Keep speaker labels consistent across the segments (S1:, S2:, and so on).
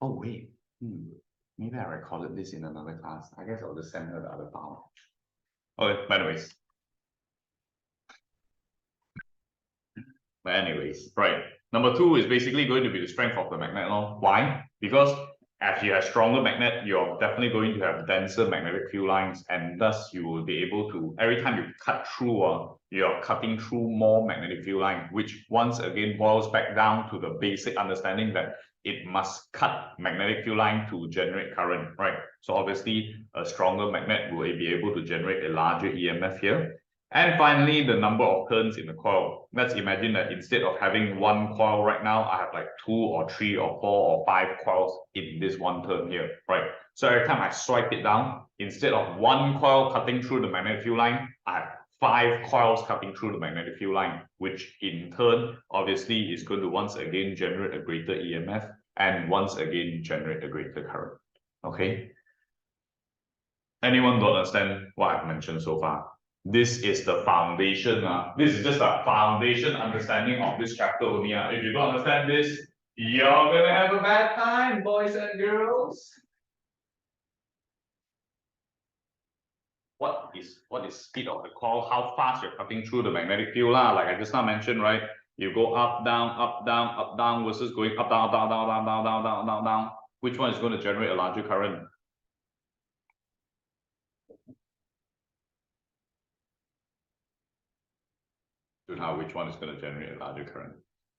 S1: Oh, wait. Maybe I recorded this in another class. I guess I'll just send her the other power. Okay, but anyways, right. Number 2 is basically going to be the strength of the magnet. Why? Because as you have stronger magnet, you're definitely going to have denser magnetic field lines, and thus you will be able to, every time you cut through, you're cutting through more magnetic field line, which once again boils back down to the basic understanding that it must cut magnetic field line to generate current, right? So obviously, a stronger magnet will be able to generate a larger EMF here. And finally, the number of turns in the coil. Let's imagine that instead of having one coil right now, I have like 2 or 3 or 4 or 5 coils in this one turn here, right? So every time I swipe it down, instead of one coil cutting through the magnetic field line, I have 5 coils cutting through the magnetic field line, which in turn, obviously, is going to once again generate a greater EMF and once again generate a greater current. Okay? Anyone don't understand what I've mentioned so far? This is the foundation. This is just a foundation understanding of this chapter only. If you don't understand this, you're going to have a bad time, boys and girls. What is speed of the coil? How fast you're cutting through the magnetic field? Like I just now mentioned, right? You go up, down versus going up, down. Which one is going to generate a larger current? Which one is going to generate a larger current?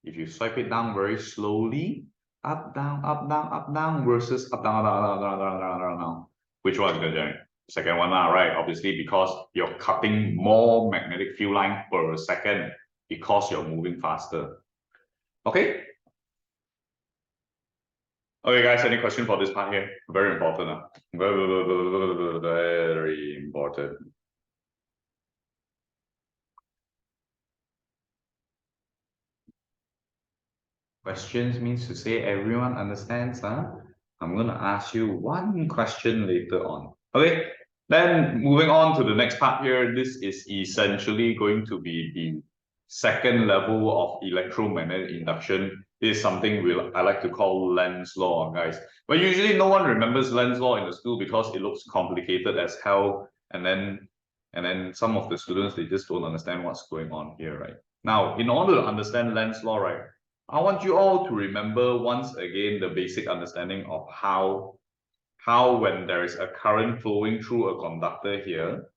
S1: If you swipe it down very slowly, up, down, versus up, down. Which one is going to generate? Second one, right? Obviously, because you're cutting more magnetic field line per second because you're moving faster. Okay? Okay, guys, any question for this part here? Very important. Very important. Questions means to say everyone understands, I'm going to ask you one question later on. Okay, then moving on to the next part here, this is essentially going to be the second level of electromagnetic induction. This is something I like to call Lenz's law, guys. But usually no one remembers Lenz's law in the school because it looks complicated as hell. And then some of the students, they just don't understand what's going on here, right? Now, in order to understand Lenz's law, right, I want you all to remember once again the basic understanding of how when there is a current flowing through a conductor here.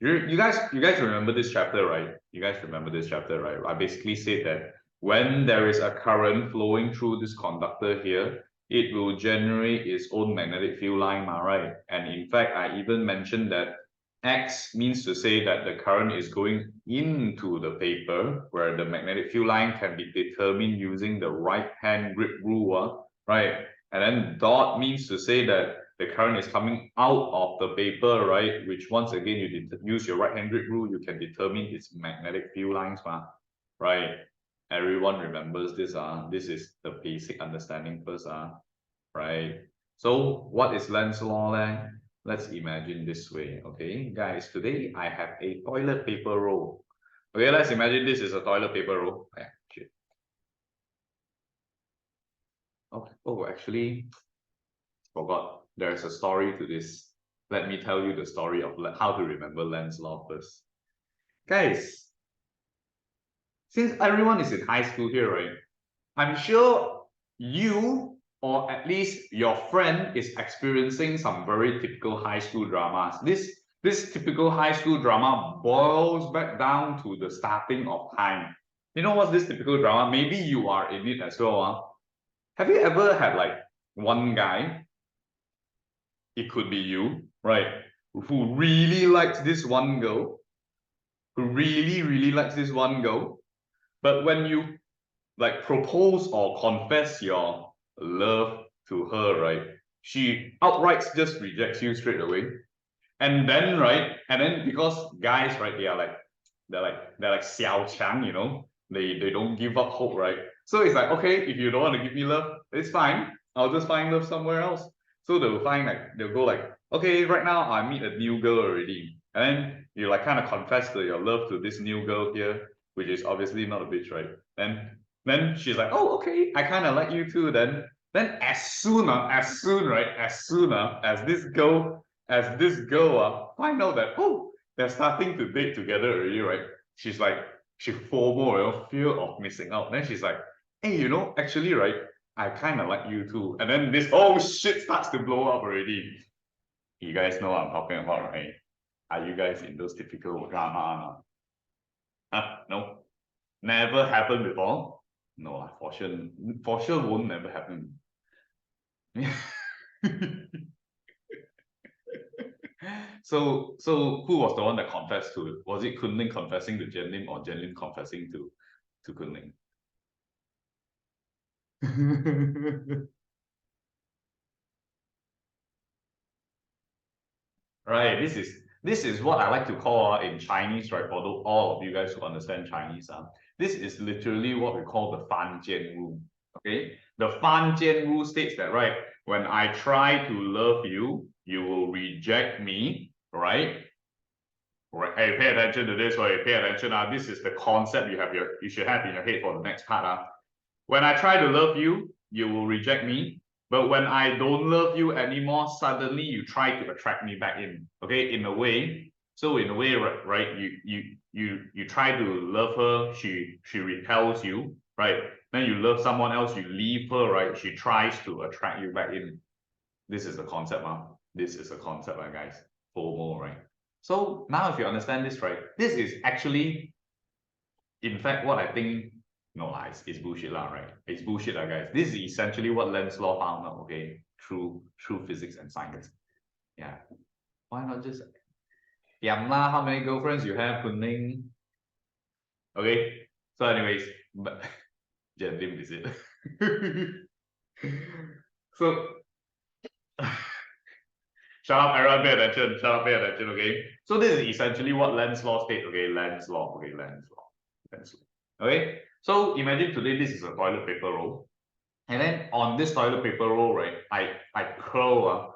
S1: You guys remember this chapter, right? You guys remember this chapter, right? I basically said that when there is a current flowing through this conductor here, it will generate its own magnetic field line, right? And in fact, I even mentioned that X means to say that the current is going into the paper, where the magnetic field line can be determined using the right-hand grip rule, right? And then dot means to say that the current is coming out of the paper, right? Which once again, you use your right-hand grip rule, you can determine its magnetic field lines, right? Everyone remembers this, this is the basic understanding first, right? So what is Lenz's law then? Let's imagine this way, okay? Guys, today I have a toilet paper roll. Okay, let's imagine this is a toilet paper roll. Yeah, shit. Oh, actually, forgot. There's a story to this. Let me tell you the story of how to remember Lenz's law first. Guys, since everyone is in high school here, right? I'm sure you, or at least your friend, is experiencing some very typical high school dramas. This typical high school drama boils back down to the starting of time. You know what's this typical drama? Maybe you are in it as well. Have you ever had like one guy, it could be you, right, who really likes this one girl, but when you like propose or confess your love to her, right, she outright just rejects you straight away. And then because guys, right, they're like xiao chang, you know, they don't give up hope, right? So it's like, okay, if you don't want to give me love, it's fine, I'll just find love somewhere else. So they'll go like, okay, right now I meet a new girl already, and then you like kind of confess your love to this new girl here, which is obviously not a bitch, right? And then she's like, oh, okay, I kind of like you too. Then Then as soon as this girl find out that, oh, they're starting to date together already, right? She's like, she FOMO, fear of missing out. Then she's like, hey, actually, right, I kind of like you too. And then this oh shit starts to blow up already. You guys know what I'm talking about, right? Are you guys in those typical drama? No, never happened before. No, for sure won't never happen. So who was the one that confessed to it? Was it Kunling confessing to Jenlin or Jenlin confessing to Kunling? Right, this is what I like to call in Chinese, right? For all of you guys who understand Chinese, this is literally what we call the Fan Jian rule. Okay, the Fan Jian rule states that, right, when I try to love you, you will reject me, right? Right. Hey, pay attention to this, right? Pay attention. This is the concept you should have in your head for the next part. When I try to love you, you will reject me. But when I don't love you anymore, suddenly you try to attract me back in. Okay, in a way. So in a way, right? You try to love her, she repels you, right? Then you love someone else, you leave her, right? She tries to attract you back in. This is the concept, This is the concept, guys. FOMO, right? So now if you understand this, right, this is actually, in fact, what I think, no, it's bullshit, right? It's bullshit, guys. This is essentially what Lenz's law found out, okay, through physics and science. Yeah. Why not just, how many girlfriends you have, Kunling? Okay. So anyways, but Jen Lim is it. So shut up, everyone, pay attention. Shut up, pay attention, okay? So this is essentially what Lenz's law states, okay? Lenz's law. Okay? So imagine today this is a toilet paper roll. And then on this toilet paper roll, right, I curl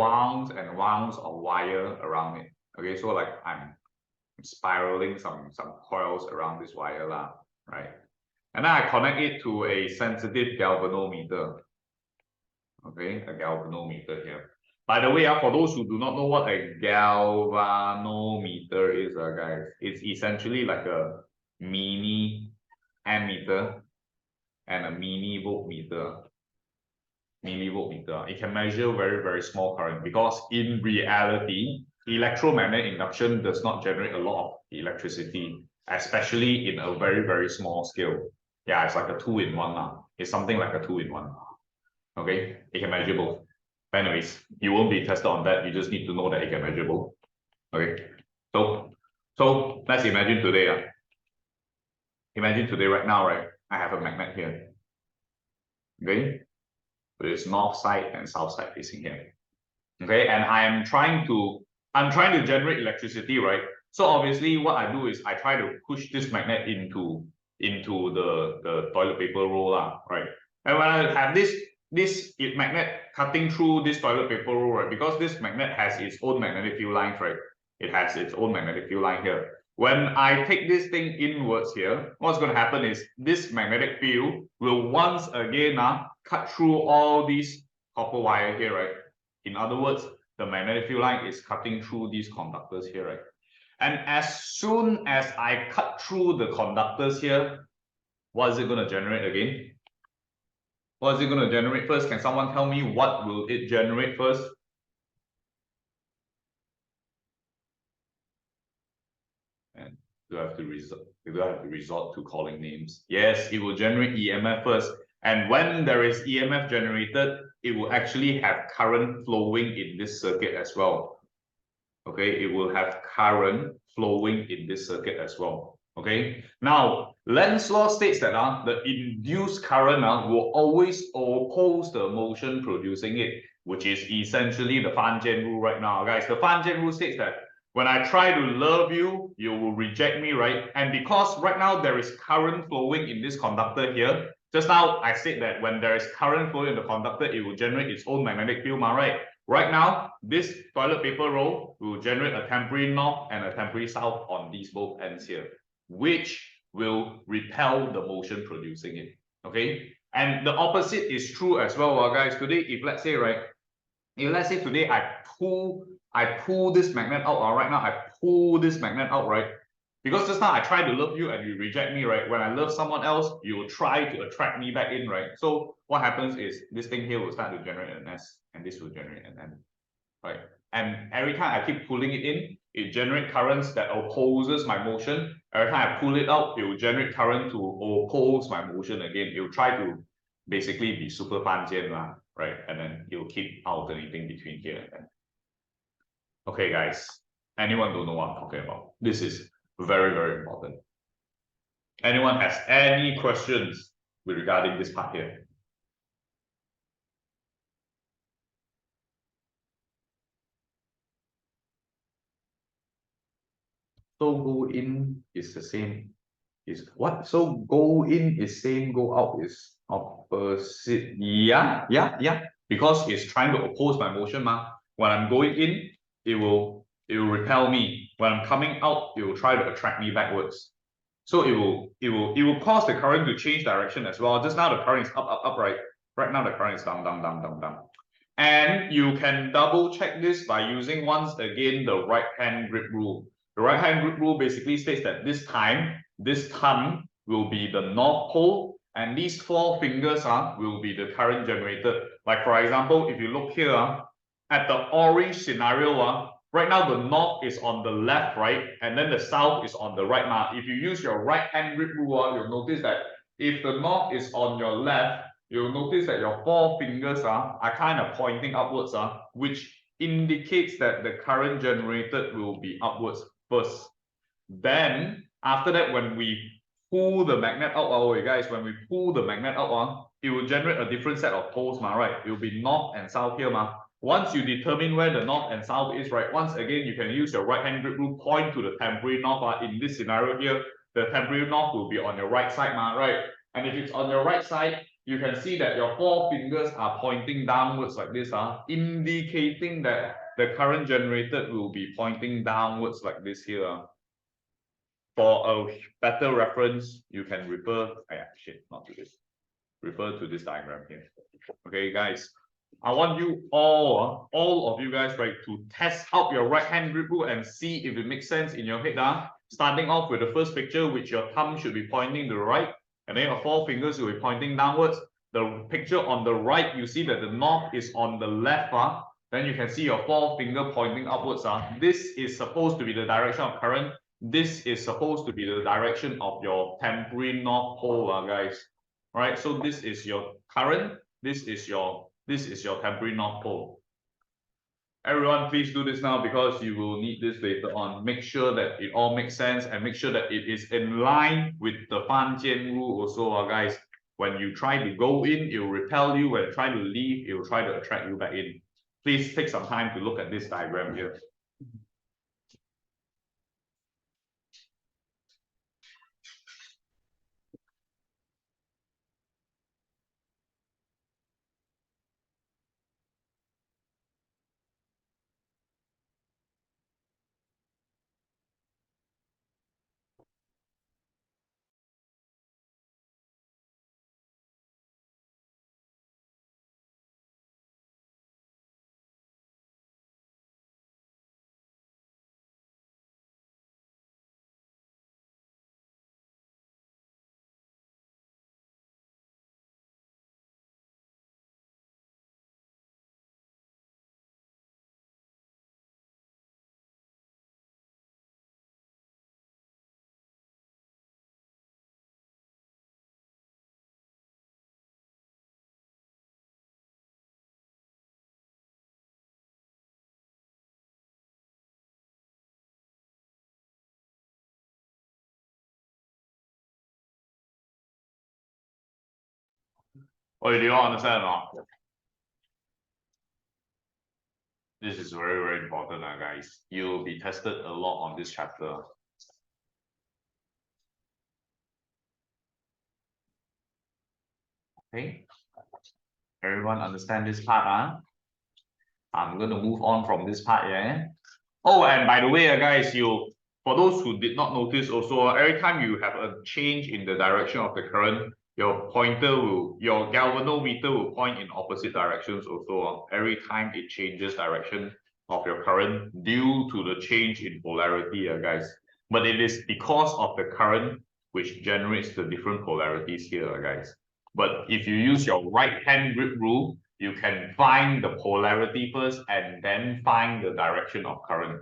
S1: wounds and wounds of wire around it. Okay, so like I'm spiraling some coils around this wire, right? And then I connect it to a sensitive galvanometer. Okay, a galvanometer here. By the way, for those who do not know what a galvanometer is, guys, it's essentially like a mini ammeter and a mini voltmeter. It can measure very, very small current because in reality, electromagnetic induction does not generate a lot of electricity, especially in a very, very small scale. Yeah, it's like a 2-in-1. It's something like a 2-in-1. Okay, it can measure both. But anyways, you won't be tested on that. You just need to know that it can measure both. Okay, so let's imagine today. Imagine today, right now, right? I have a magnet here. Okay, with its north side and south side facing here. Okay, and I'm trying to generate electricity, right? So obviously, what I do is I try to push this magnet into the toilet paper roll, right? And when I have this magnet cutting through this toilet paper roll, right? Because this magnet has its own magnetic field lines, right? It has its own magnetic field line here. When I take this thing inwards here, what's going to happen is this magnetic field will once again cut through all these copper wire here, right? In other words, the magnetic field line is cutting through these conductors here, right? And as soon as I cut through the conductors here, what is it going to generate again? What is it going to generate first? Can someone tell me what will it generate first? And do I have to resort to calling names? Yes, it will generate EMF first. And when there is EMF generated, it will actually have current flowing in this circuit as well. Okay, it will have current flowing in this circuit as well. Okay, now Lenz's law states that the induced current will always oppose the motion producing it, which is essentially the Fan Jian rule right now, guys. The Fan Jian rule states that when I try to love you, you will reject me, right? And because right now there is current flowing in this conductor here, just now I said that when there is current flowing in the conductor, it will generate its own magnetic field, right? Right now, this toilet paper roll will generate a temporary north and a temporary south on these both ends here, which will repel the motion producing it. Okay, And the opposite is true as well, guys. Today, if let's say, right, if let's say today I pull this magnet out, right now I pull this magnet out, right? Because just now I try to love you and you reject me, right? When I love someone else, you will try to attract me back in, right? So what happens is this thing here will start to generate an S, and this will generate an N, right? And every time I keep pulling it in, it generates currents that opposes my motion. Every time I pull it out, it will generate current to oppose my motion again. It will try to basically be super fanjian, right? And then it will keep alternating between here and there. Okay, guys. Anyone don't know what I'm talking about? This is very, very important. Anyone has any questions regarding this part here? So go in is the same. Is what? So go in is same, go out is opposite. Yeah. Because it's trying to oppose my motion, ma. When I'm going in, it will repel me. When I'm coming out, it will try to attract me backwards. So it will cause the current to change direction as well. Just now the current is up, right? Right now the current is down. And you can double check this by using once again the right hand grip rule. The right hand grip rule basically states that this thumb will be the north pole, and these four fingers will be the current generated. Like for example, if you look here at the orange scenario, right now the north is on the left, right? And then the south is on the right. Now, if you use your right hand grip rule, you'll notice that if the north is on your left, you'll notice that your four fingers are kind of pointing upwards, which indicates that the current generated will be upwards first. Then, after that, when we pull the magnet out, guys, when we pull the magnet out, it will generate a different set of poles, right? It will be north and south here, Once you determine where the north and south is, right, once again, you can use your right hand grip rule, point to the temporary north. In this scenario here, the temporary north will be on your right side, right? And if it's on your right side, you can see that your four fingers are pointing downwards like this, indicating that the current generated will be pointing downwards like this here. For a better reference, you can refer, not to this. Refer to this diagram here. Okay, guys. I want you all of you guys, right, to test out your right hand grip rule and see if it makes sense in your head. Starting off with the first picture, which your thumb should be pointing to the right, and then your four fingers will be pointing downwards. The picture on the right, you see that the north is on the left. Then you can see your four finger pointing upwards. This is supposed to be the direction of current. This is supposed to be the direction of your temporary north pole, guys. All right, so this is your current. This is your temporary north pole. Everyone, please do this now because you will need this later on. Make sure that it all makes sense and make sure that it is in line with the Fanjian rule also, guys. When you try to go in, it will repel you. When you try to leave, it will try to attract you back in. Please take some time to look at this diagram here. Oh, do you all understand or not? This is very, very important, guys. You'll be tested a lot on this chapter. Okay. Everyone understand this part, I'm going to move on from this part, yeah? Oh, and by the way, guys, for those who did not notice also, every time you have a change in the direction of the current, your galvanometer will point in opposite directions also. Every time it changes direction of your current due to the change in polarity, guys. But it is because of the current which generates the different polarities here, guys. But if you use your right hand grip rule, you can find the polarity first and then find the direction of current.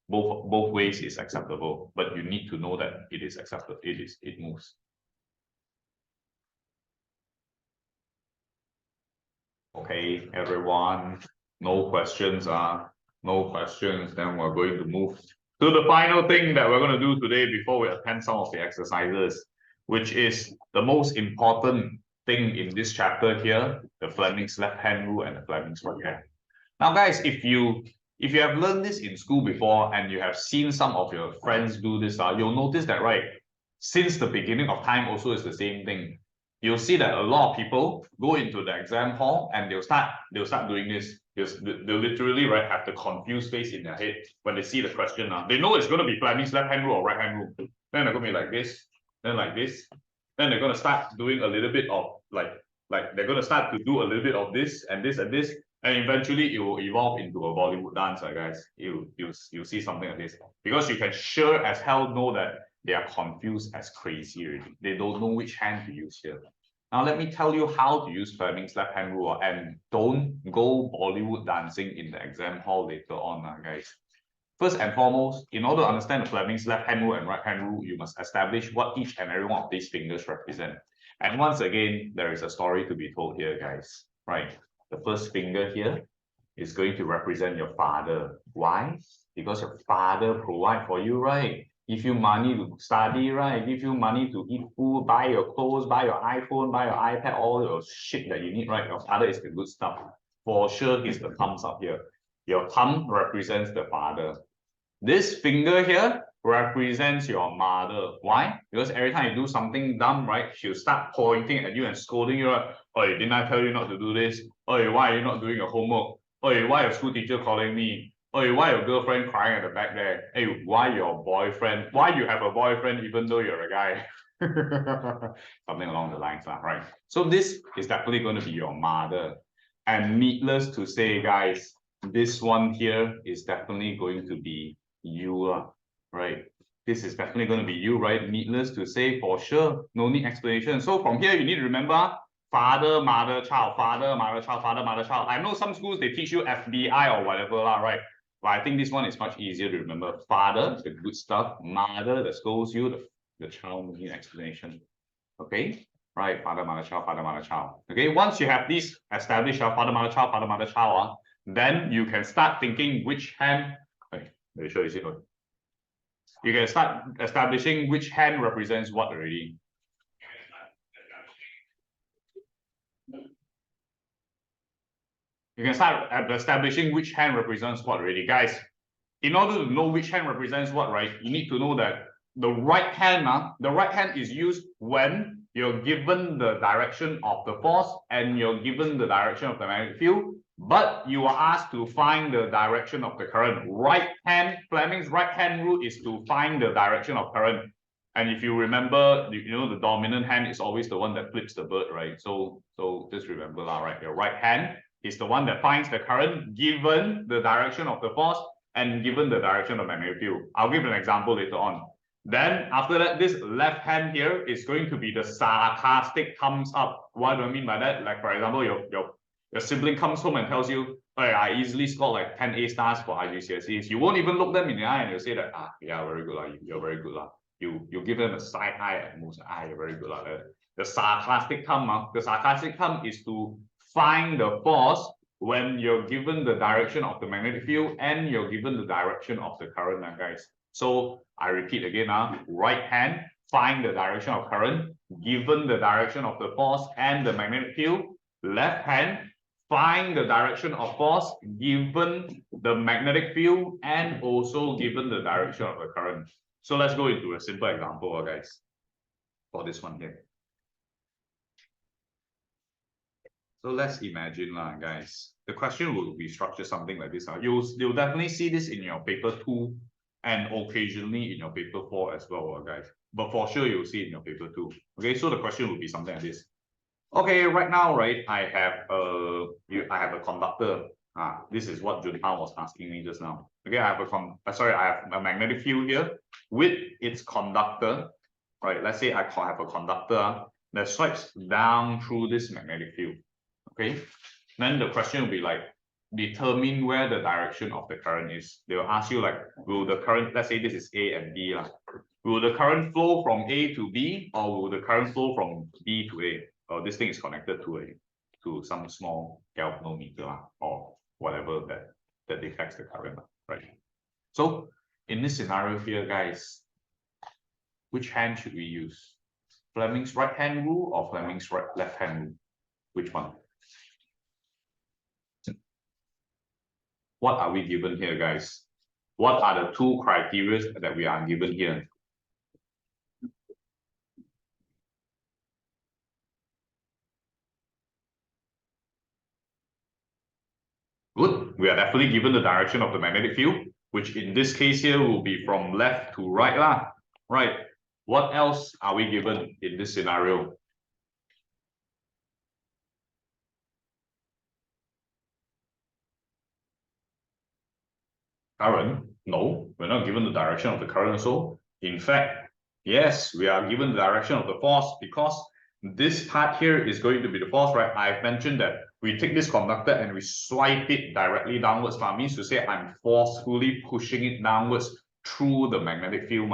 S1: Both ways is acceptable, but you need to know that it is acceptable. It moves. Okay, everyone, no questions, no questions. Then we're going to move to the final thing that we're going to do today before we attend some of the exercises, which is the most important thing in this chapter here, the Fleming's left-hand rule and the Fleming's right-hand. Now, guys, if you have learned this in school before and you have seen some of your friends do this, you'll notice that, right, since the beginning of time also is the same thing. You'll see that a lot of people go into the exam hall and they'll start doing this. They'll literally, right, have the confused face in their head when they see the question. They know it's going to be Fleming's left-hand rule or right-hand rule. Then they're going to be like this, then like this. Then they're going to start doing a little bit of like they're going to start to do a little bit of this and this and this. And eventually it will evolve into a Bollywood dance, guys. You'll see something like this. Because you can sure as hell know that they are confused as crazy already. They don't know which hand to use here. Now let me tell you how to use Fleming's left-hand rule, and don't go Bollywood dancing in the exam hall later on, guys. First and foremost, in order to understand the Fleming's left-hand rule and right-hand rule, you must establish what each and every one of these fingers represent. And once again, there is a story to be told here, guys. Right? The first finger here is going to represent your father. Why? Because your father provides for you, right? Give you money to study, right? Give you money to eat food, buy your clothes, buy your iPhone, buy your iPad, all your shit that you need, right? Your father is the good stuff. For sure, he's the thumbs up here. Your thumb represents the father. This finger here represents your mother. Why? Because every time you do something dumb, right, she'll start pointing at you and scolding you. Oh, didn't I tell you not to do this? Oh, why are you not doing your homework? Oh, why your school teacher calling me? Oh, why your girlfriend crying at the back there? Hey, why your boyfriend? Why you have a boyfriend even though you're a guy? Something along the lines, right? So this is definitely going to be your mother. And needless to say, guys, this one here is definitely going to be you, right? This is definitely going to be you, right? Needless to say, for sure, no need explanation. So from here, you need to remember father, mother, child, father, mother, child, father, mother, child. I know some schools, they teach you FBI or whatever, right? But I think this one is much easier to remember. Father, the good stuff. Mother, that scolds you. The child, no need explanation. Okay? Right, father, mother, child, father, mother, child. Okay, once you have these established, father, mother, child, then you can start thinking which hand. Okay, let me show you. You can start establishing which hand represents what already. You can start establishing which hand represents what already. Guys, in order to know which hand represents what, right, you need to know that the right hand is used when you're given the direction of the force and you're given the direction of the magnetic field, but you are asked to find the direction of the current. Right hand, Fleming's right hand rule is to find the direction of current. And if you remember, you know, the dominant hand is always the one that flips the bird, right? So just remember that, right? Your right hand is the one that finds the current given the direction of the force and given the direction of the magnetic field. I'll give an example later on. Then after that, this left hand here is going to be the sarcastic thumbs up. What do I mean by that? Like, for example, your sibling comes home and tells you, hey, I easily scored like 10 A stars for IGCSEs. You won't even look them in the eye and you'll say that, yeah, very good. You're very good. You give them a side eye at most. You're very good. The sarcastic thumb, is to find the force when you're given the direction of the magnetic field and you're given the direction of the current, guys. So I repeat again, right hand, find the direction of current, given the direction of the force and the magnetic field. Left hand, find the direction of force, given the magnetic field and also given the direction of the current. So let's go into a simple example, guys, for this one here. So let's imagine, guys, the question will be structured something like this. You'll definitely see this in your paper 2 and occasionally in your paper 4 as well, guys. but for sure you'll see it in your paper too. Okay, so the question will be something like this. Okay, right now, right, I have a conductor. This is what Junhao was asking me just now. Okay, I have a magnetic field here with its conductor. Right, let's say I have a conductor that swipes down through this magnetic field. Okay, then the question will be like, determine where the direction of the current is. They will ask you like, will the current, let's say this is A and B, will the current flow from A to B, or will the current flow from B to A? Or this thing is connected to some small galvanometer or whatever that detects the current, right? So in this scenario here, guys, which hand should we use? Fleming's right hand rule or Fleming's left hand rule? Which one? What are we given here, guys? What are the two criteria that we are given here? Good. We are definitely given the direction of the magnetic field, which in this case here will be from left to right lah. Right. What else are we given in this scenario? Current? No, we're not given the direction of the current also. In fact, yes, we are given the direction of the force because this part here is going to be the force, right? I've mentioned that we take this conductor and we swipe it directly downwards. Means to say I'm forcefully pushing it downwards through the magnetic field,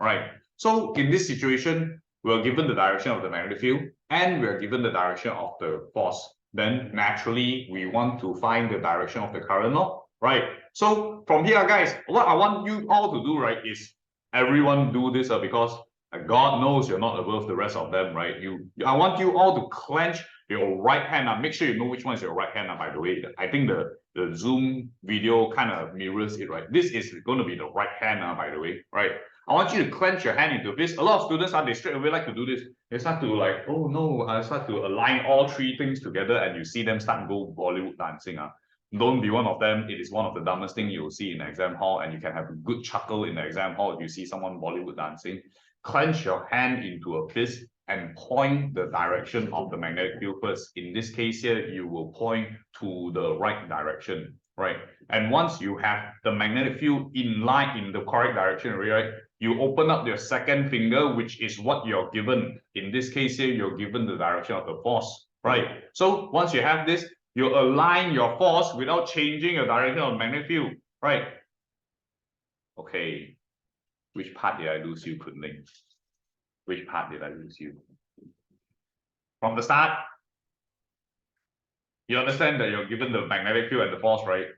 S1: right? So in this situation, we're given the direction of the magnetic field and we're given the direction of the force. Then naturally, we want to find the direction of the current, right? So from here, guys, what I want you all to do, right, is everyone do this because God knows you're not above the rest of them, right? I want you all to clench your right hand. Make sure you know which one is your right hand, by the way. I think the Zoom video kind of mirrors it, right? This is going to be the right hand, by the way, right? I want you to clench your hand into this. A lot of students, they straight away like to do this. They start to like, oh no, I start to align all three things together and you see them start to go Bollywood dancing. Don't be one of them. It is one of the dumbest things you'll see in the exam hall, and you can have a good chuckle in the exam hall if you see someone Bollywood dancing. Clench your hand into a fist and point the direction of the magnetic field first. In this case here, you will point to the right direction, right? And once you have the magnetic field in line in the correct direction, right? You open up your second finger, which is what you're given. In this case here, you're given the direction of the force, right? So once you have this, you align your force without changing your direction of the magnetic field, right? Okay. Which part did I lose you, Kunling? Which part did I lose you? From the start, you understand that you're given the magnetic field and the force, right?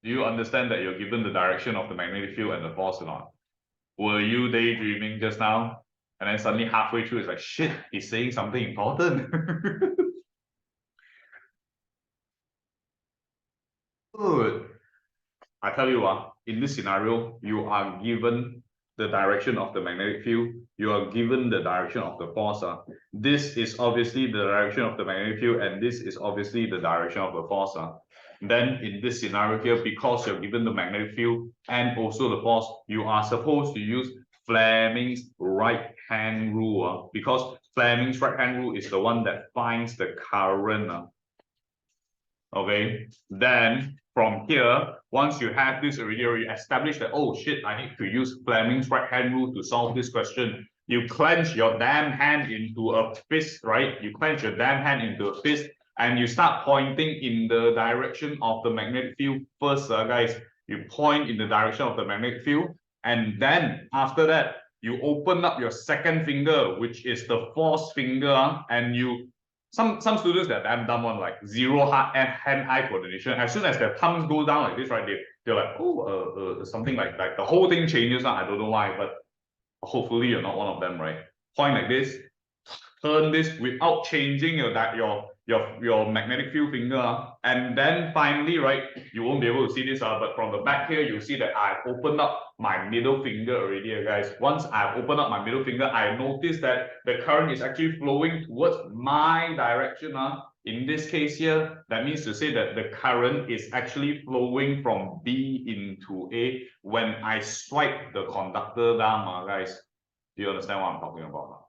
S1: Do you understand that you're given the direction of the magnetic field and the force or not? Were you daydreaming just now? And then suddenly halfway through, it's like, shit, he's saying something important. Good. I tell you what, in this scenario, you are given the direction of the magnetic field. You are given the direction of the force. This is obviously the direction of the magnetic field, and this is obviously the direction of the force. Then in this scenario here, because you're given the magnetic field and also the force, you are supposed to use Fleming's right hand rule, because Fleming's right hand rule is the one that finds the current. Okay, then from here, once you have this already established that, oh shit, I need to use Fleming's right hand rule to solve this question. You clench your damn hand into a fist, right? You clench your damn hand into a fist and you start pointing in the direction of the magnetic field first, guys. You point in the direction of the magnetic field, and then after that, you open up your second finger, which is the force finger, and you some students that are damn dumb one, like zero hand-eye coordination. As soon as their thumbs go down like this, right, they're like, oh, something like the whole thing changes. I don't know why, but hopefully you're not one of them, right? Point like this, turn this without changing your magnetic field finger, and then finally, right, you won't be able to see this, but from the back here, you'll see that I've opened up my middle finger already, guys. Once I've opened up my middle finger, I notice that the current is actually flowing towards my direction, In this case here, that means to say that the current is actually flowing from B into A when I strike the conductor down, guys. Do you understand what I'm talking about now?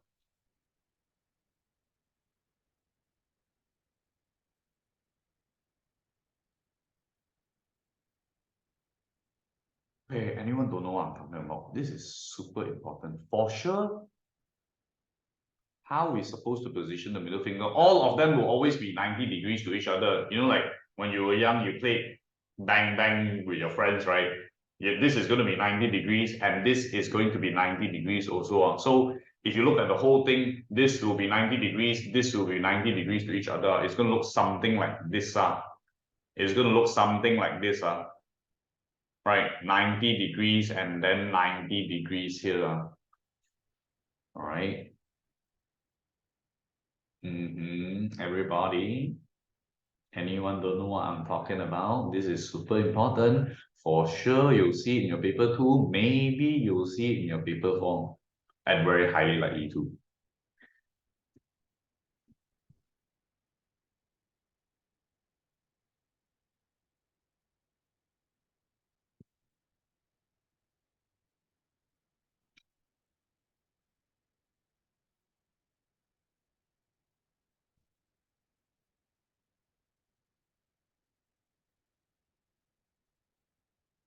S1: Hey, anyone don't know what I'm talking about? This is super important. For sure, how we're supposed to position the middle finger, all of them will always be 90 degrees to each other. You know, like when you were young, you played bang bang with your friends, right? Yeah, this is going to be 90 degrees and this is going to be 90 degrees also. So if you look at the whole thing, this will be 90 degrees, this will be 90 degrees to each other. It's going to look something like this. It's going to look something like this. Right, 90 degrees and then 90 degrees here. All right. Everybody, anyone don't know what I'm talking about? This is super important. For sure, you'll see it in your paper 2. Maybe you'll see it in your paper 4. And very highly likely to.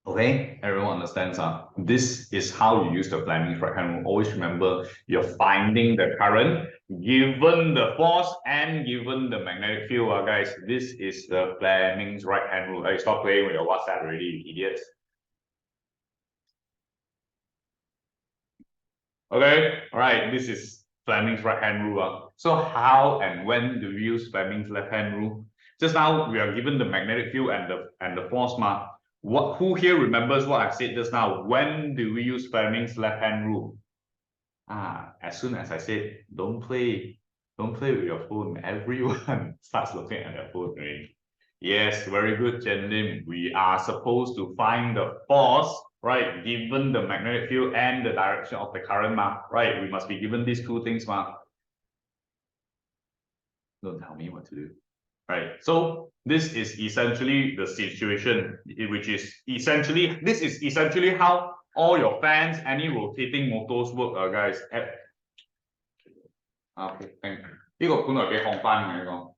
S1: Okay, everyone understands. This is how you use the Fleming's right hand rule. Always remember, you're finding the current given the force and given the magnetic field. Guys, this is the Fleming's right hand rule. Hey, stop playing with your WhatsApp already, you idiots. Okay, all right, this is Fleming's right hand rule. So how and when do we use Fleming's left hand rule? Just now we are given the magnetic field and the force mark. Who here remembers what I said just now? When do we use Fleming's left hand rule? As soon as I said don't play with your phone, everyone starts looking at their phone already. Yes, very good, Chen Lim. We are supposed to find the force, right, given the magnetic field and the direction of the current, right? We must be given these two things, Don't tell me what to do. Right, so this is essentially the situation, which is essentially, this is essentially how all your fans, any rotating motors work, guys. Okay, thank you. 呢個本來幾航班嘅呢個。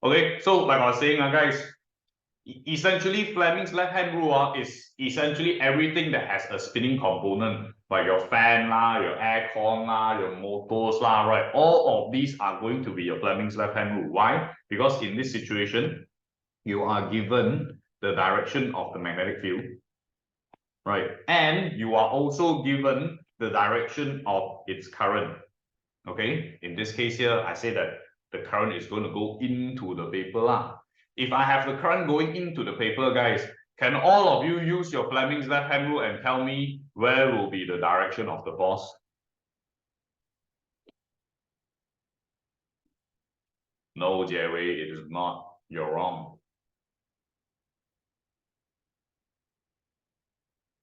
S1: Okay, so like I was saying, guys, essentially Fleming's left hand rule is essentially everything that has a spinning component, like your fan, your aircon, your motors, right? All of these are going to be your Fleming's left hand rule. Why? Because in this situation, you are given the direction of the magnetic field, right? And you are also given the direction of its current. Okay, in this case here, I say that the current is going to go into the paper. If I have the current going into the paper, guys, can all of you use your Fleming's left hand rule and tell me where will be the direction of the force? No, Jerry, it is not. You're wrong.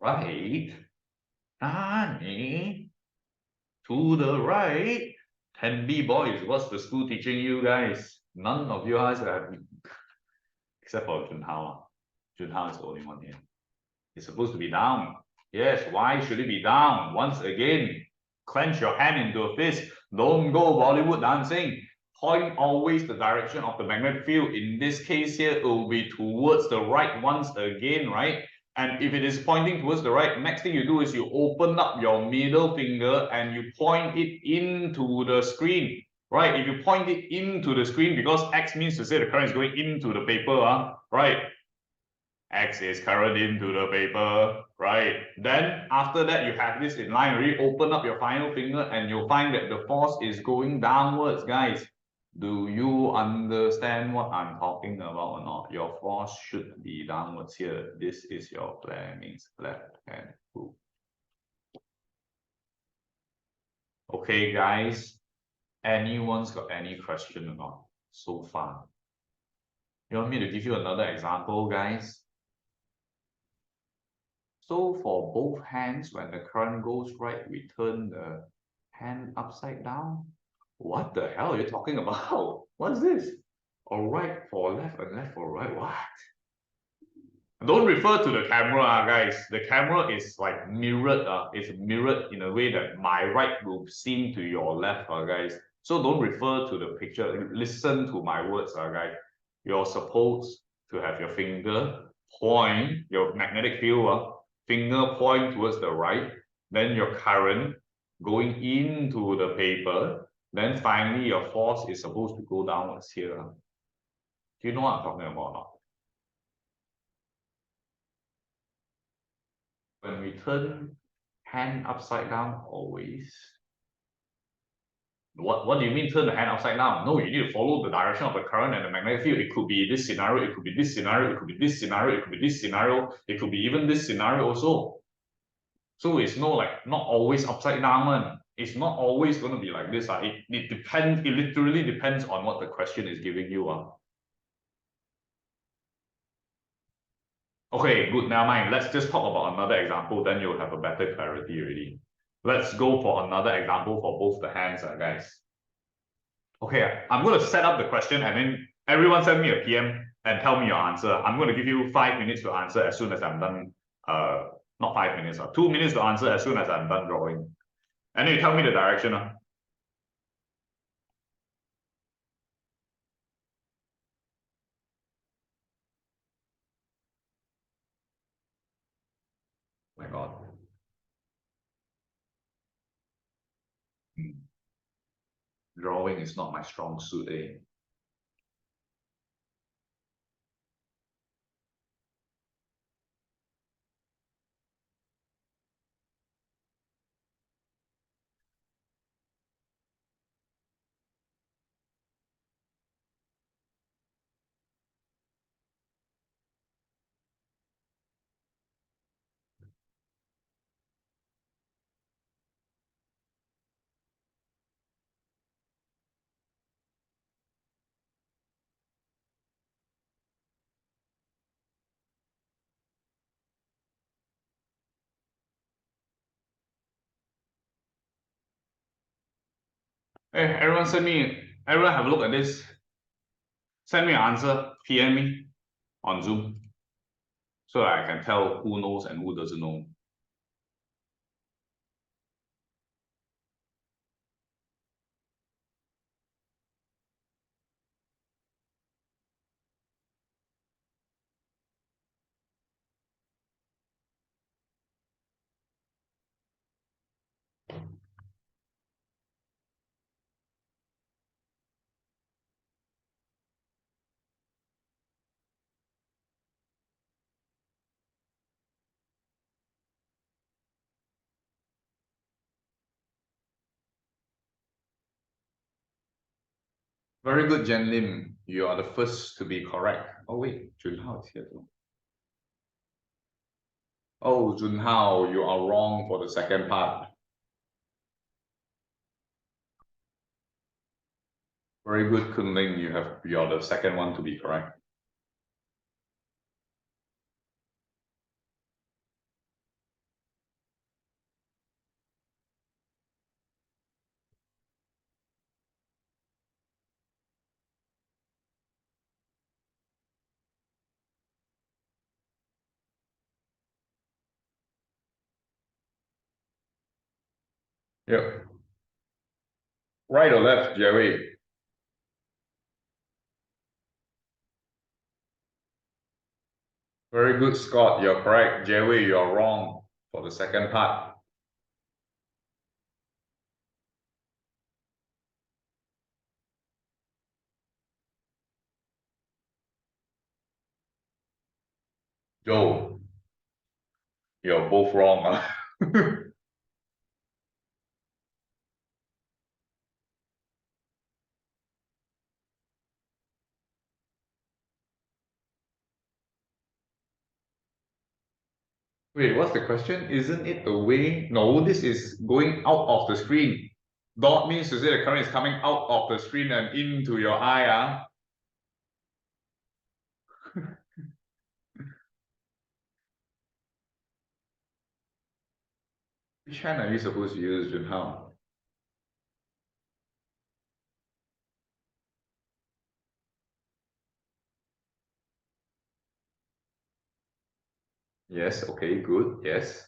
S1: Right. Nani? To the right. 10B boys, what's the school teaching you guys? None of you guys have, except for Junhao. Junhao is the only one here. It's supposed to be down. Yes, why should it be down? Once again, clench your hand into a fist. Don't go Bollywood dancing. Point always the direction of the magnetic field. In this case here, it will be towards the right once again, right? And if it is pointing towards the right, next thing you do is you open up your middle finger and you point it into the screen, right? If you point it into the screen, because X means to say the current is going into the paper, right? X is current into the paper, right? Then after that, you have this in line already. Open up your final finger and you'll find that the force is going downwards, guys. Do you understand what I'm talking about or not? Your force should be downwards here. This is your Fleming's left hand rule. Okay, guys. Anyone's got any question or not so far? You want me to give you another example, guys? So for both hands, when the current goes right, we turn the Hand upside down. What the hell are you talking about? What's this? Or right for left and left for right. What? Don't refer to the camera, guys. The camera is like mirrored. It's mirrored in a way that my right will seem to your left, guys. So don't refer to the picture. Listen to my words, guys. You're supposed to have your finger point, your magnetic field, finger point towards the right. Then your current going into the paper. Then finally, your force is supposed to go downwards here. Do you know what I'm talking about now? When we turn hand upside down, always. What do you mean turn the hand upside down? No, you need to follow the direction of the current and the magnetic field. It could be this scenario, it could be this scenario, it could be this scenario, it could be this scenario, it could be even this scenario also. So it's not always upside down, man. It's not always going to be like this. It depends, it literally depends on what the question is giving you. Okay, good. Never mind. Let's just talk about another example, then you'll have a better clarity already. Let's go for another example for both the hands, guys. Okay, I'm going to set up the question and then everyone send me a PM and tell me your answer. I'm going to give you 5 minutes to answer as soon as I'm done. Not 5 minutes, 2 minutes to answer as soon as I'm done drawing. And then you tell me the direction. Oh my God. Drawing is not my strong suit, eh? Hey, everyone have a look at this. Send me an answer, PM me on Zoom so that I can tell who knows and who doesn't know. Very good, Jen Lim. You are the first to be correct. Oh wait, Junhao is here too. Oh, Junhao, you are wrong for the second part. Very good, Kunling. You're the second one to be correct. Yep. Right or left, Jerry? Very good, Scott. You're correct. Jerry, you're wrong for the second part. Joe, you're both wrong. Wait, what's the question? Isn't it away? No, this is going out of the screen. Dot means to say the current is coming out of the screen and into your eye. Which hand are you supposed to use, Junhao? Yes, okay, good. Yes.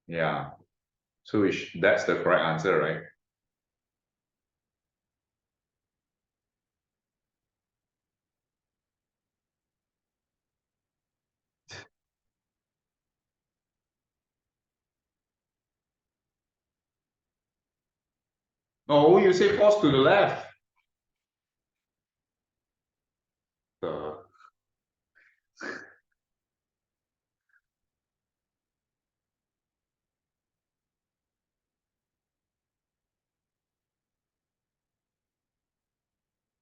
S1: Yeah. So that's the correct answer, right? Oh, you say force to the left. The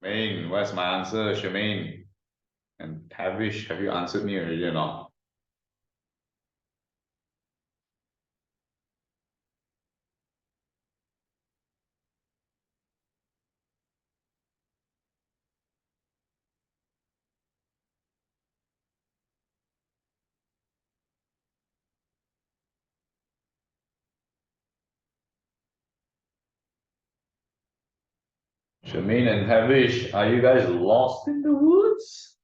S1: Main, what's my answer, Shemaine? And Tavish, have you answered me already or not? Shemaine and Tavish, are you guys lost in the woods?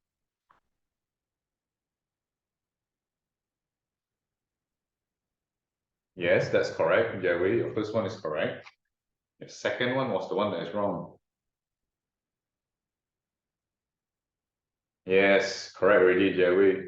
S1: Yes, that's correct. Jerry, your first one is correct. The second one was the one that is wrong. Yes, correct already, Jerry.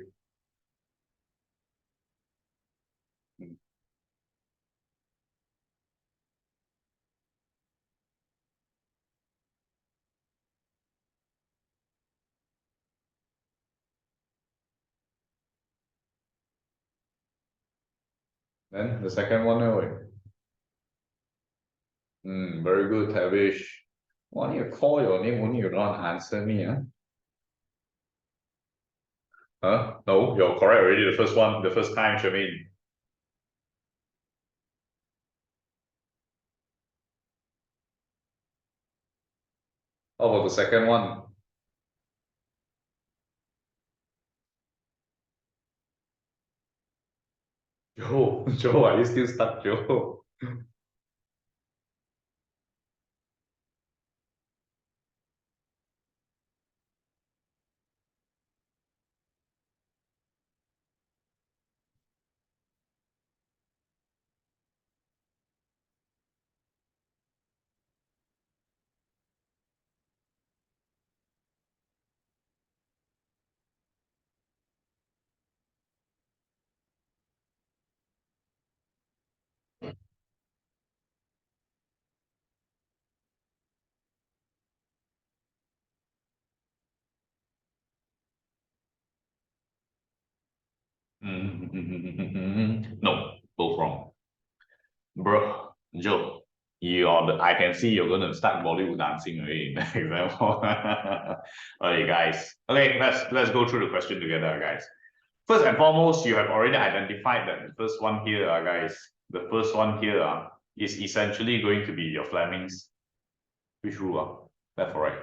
S1: Then the second one, no. Very good, Tavish. Why you call your name only you don't answer me, huh? Huh? No, you're correct already. The first one, the first time, Shemaine. How about the second one? Joe, Joe, are you still stuck, Joe? No, both wrong. Bro, Joe, I can see you're gonna start Bollywood dancing already in the example. Okay, guys. Okay, let's go through the question together, guys. First and foremost, you have already identified that the first one here, guys. The first one here is essentially going to be your Fleming's. Which rule? Left or right?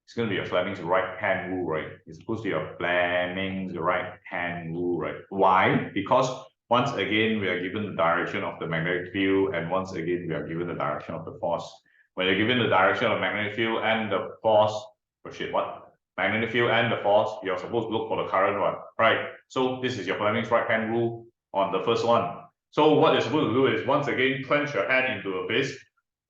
S1: It's going to be a Fleming's right hand rule, right? It's supposed to be a Fleming's right hand rule, right? Why? Because once again, we are given the direction of the magnetic field, and once again, we are given the direction of the force. When you're given the direction of magnetic field and the force, oh shit, what? Magnetic field and the force, you're supposed to look for the current one, right? So this is your Fleming's right hand rule on the first one. So what you're supposed to do is once again clench your hand into a fist,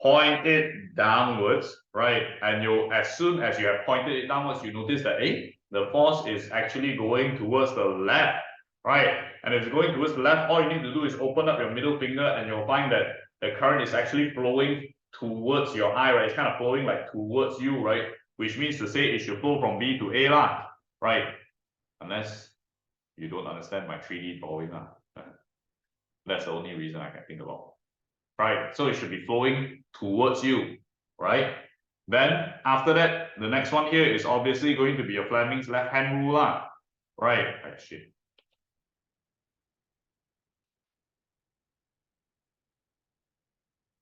S1: point it downwards, right? And as soon as you have pointed it downwards, you notice that the force is actually going towards the left, right? And if it's going towards the left, all you need to do is open up your middle finger and you'll find that the current is actually flowing towards your eye, right? It's kind of flowing like towards you, right? Which means to say it should flow from B to A lah, right? Unless you don't understand my 3D drawing lah. That's the only reason I can think about. Right, so it should be flowing towards you, right? Then after that, the next one here is obviously going to be a Fleming's left hand rule, right? Shit.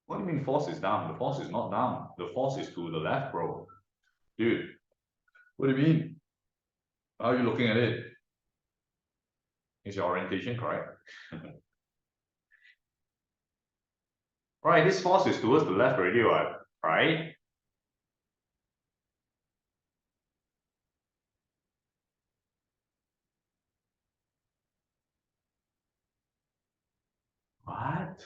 S1: What do you mean force is down? The force is not down. The force is to the left, bro. Dude, what do you mean? How are you looking at it? Is your orientation correct? Right, this force is towards the left already, right? What?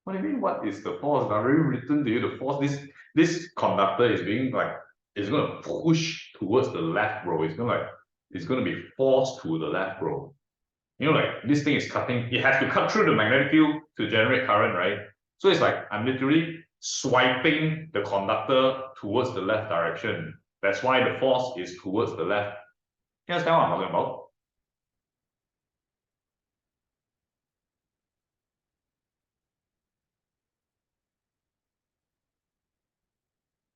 S1: What do you mean? What is the force? I've already written to you the force. This conductor is being like it's gonna push towards the left, bro. It's gonna be forced to the left, bro. You know, like this thing is cutting. It has to cut through the magnetic field to generate current, right? So it's like I'm literally swiping the conductor towards the left direction. That's why the force is towards the left. You understand what I'm talking about?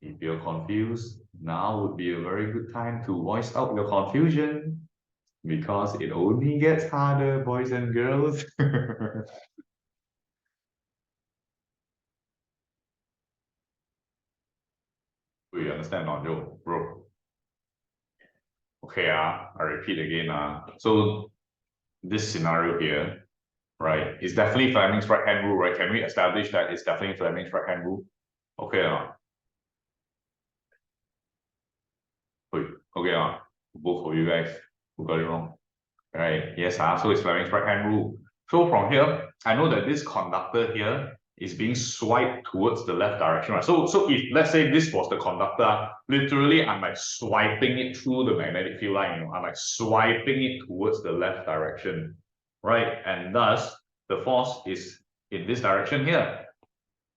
S1: If you're confused, now would be a very good time to voice out your confusion because it only gets harder, boys and girls. We understand not, Joe, bro? Okay, I repeat again. So this scenario here, right, is definitely Fleming's right hand rule, right? Can we establish that it's definitely Fleming's right hand rule? Okay, wait, okay, both of you guys who got it wrong. Right, yes, so it's Fleming's right hand rule. So from here, I know that this conductor here is being swiped towards the left direction, right? So if let's say this was the conductor, literally I'm like swiping it through the magnetic field line, I'm like swiping it towards the left direction, right? And thus the force is in this direction here,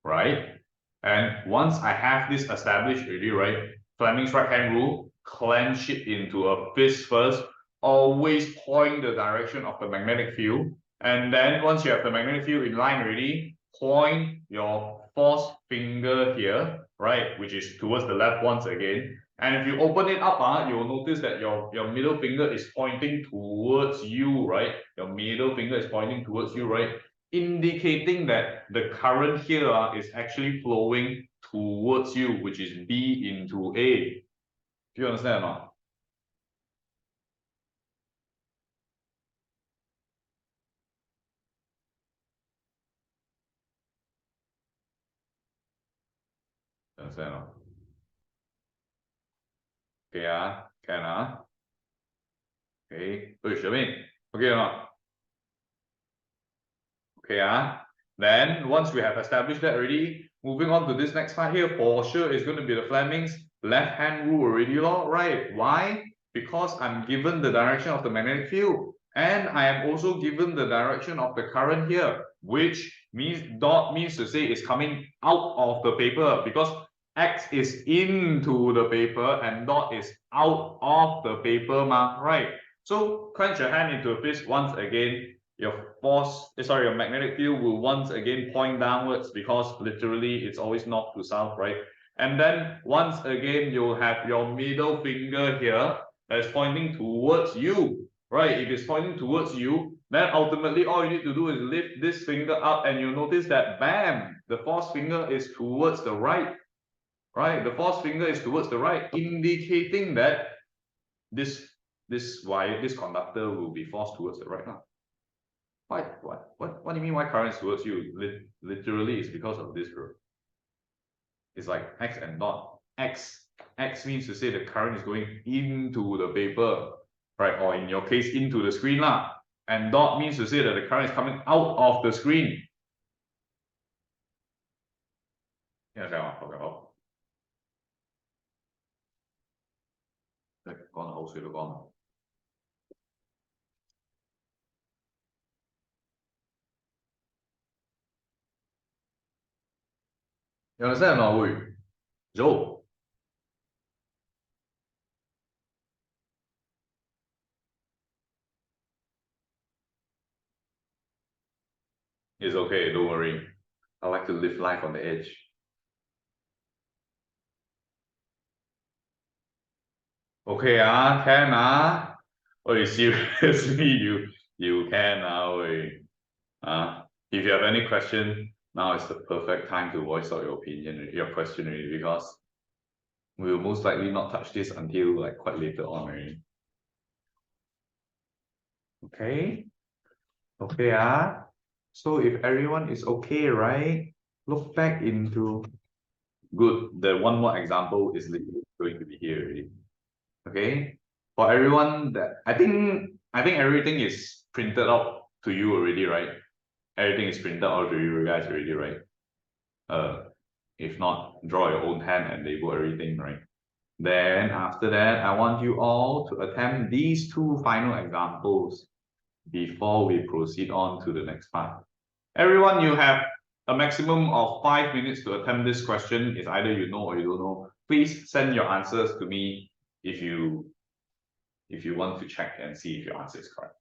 S1: right? And once I have this established already, right? Fleming's right hand rule, clench it into a fist first, always point the direction of the magnetic field. And then once you have the magnetic field in line already, point your force finger here, right? Which is towards the left once again. And if you open it up, you'll notice that your middle finger is pointing towards you, right? Your middle finger is pointing towards you, right? Indicating that the current here is actually flowing towards you, which is B into A. Do you understand or not? Understand or not? Okay, can okay, wait, Shermaine, okay or not? Okay, then once we have established that already, moving on to this next part here, for sure is going to be the Fleming's left hand rule already, right? Why? Because I'm given the direction of the magnetic field, and I am also given the direction of the current here, which means dot means to say it's coming out of the paper because X is into the paper and dot is out of the paper, right? So clench your hand into a fist once again. Your magnetic field will once again point downwards because literally it's always north to south, right? And then once again, you'll have your middle finger here that's pointing towards you, right? If it's pointing towards you, then ultimately all you need to do is lift this finger up and you'll notice that bam, the force finger is towards the right, right? The force finger is towards the right, indicating that this this conductor will be forced towards the right now. Why? What do you mean? Why current is towards you? Literally, it's because of this, bro. It's like X and dot. X means to say the current is going into the paper, right? Or in your case, into the screen, lah. And dot means to say that the current is coming out of the screen. Yeah, that's what I'm talking about. 講得口水都講啦。You understand or not, Wu? Joe, it's okay, don't worry. I like to live life on the edge. Okay, can Oh, seriously, you can if you have any question, now is the perfect time to voice out your opinion, your question already, because we will most likely not touch this until like quite later on already. Okay. Okay, so if everyone is okay, right? look back into good. The one more example is literally going to be here already. Okay, for everyone that I think everything is printed out to you already, right? Everything is printed out to you guys already, right? If not, draw your own hand and label everything, right? Then after that, I want you all to attempt these two final examples before we proceed on to the next part. Everyone, you have a maximum of 5 minutes to attempt this question. It's either you know or you don't know. Please send your answers to me if you want to check and see if your answer is correct.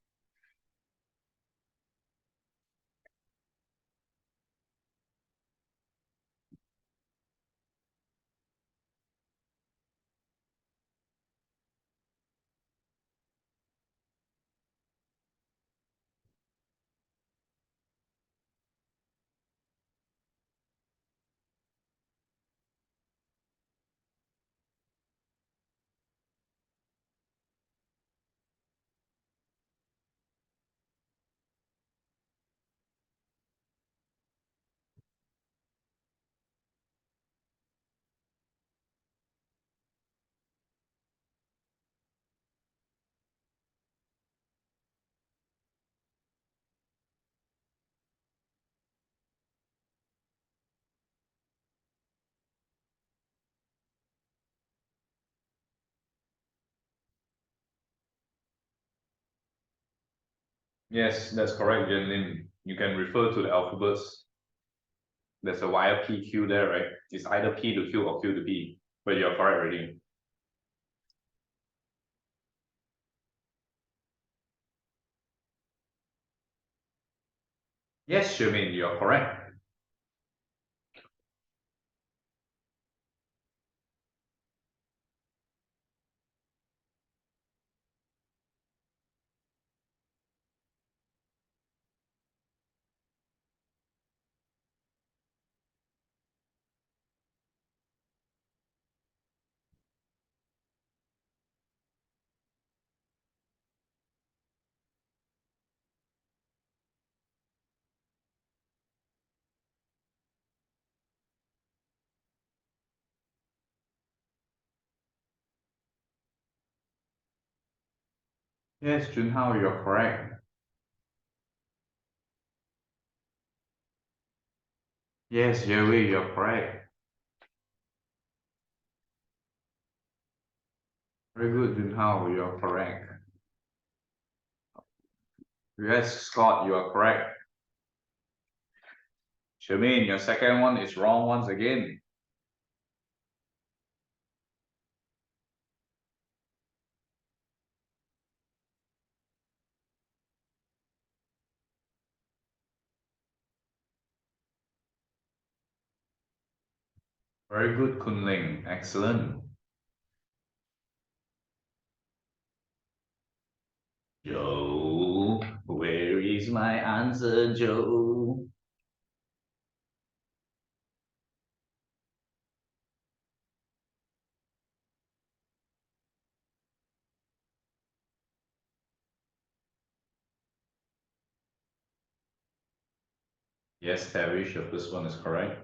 S1: Yes, that's correct, Jenlin. You can refer to the alphabets. There's a wire PQ there, right? It's either P to Q or Q to P, but you're correct already. Yes, Shermaine, you're correct. Yes, Junhao, you're correct. Yes, Jerry, you're correct. Very good, Junhao, you're correct. Yes, Scott, you are correct. Shermaine, your second one is wrong once again. Very good, Kunling. Excellent. Joe, where is my answer, Joe? Yes, Tavish, your first one is correct.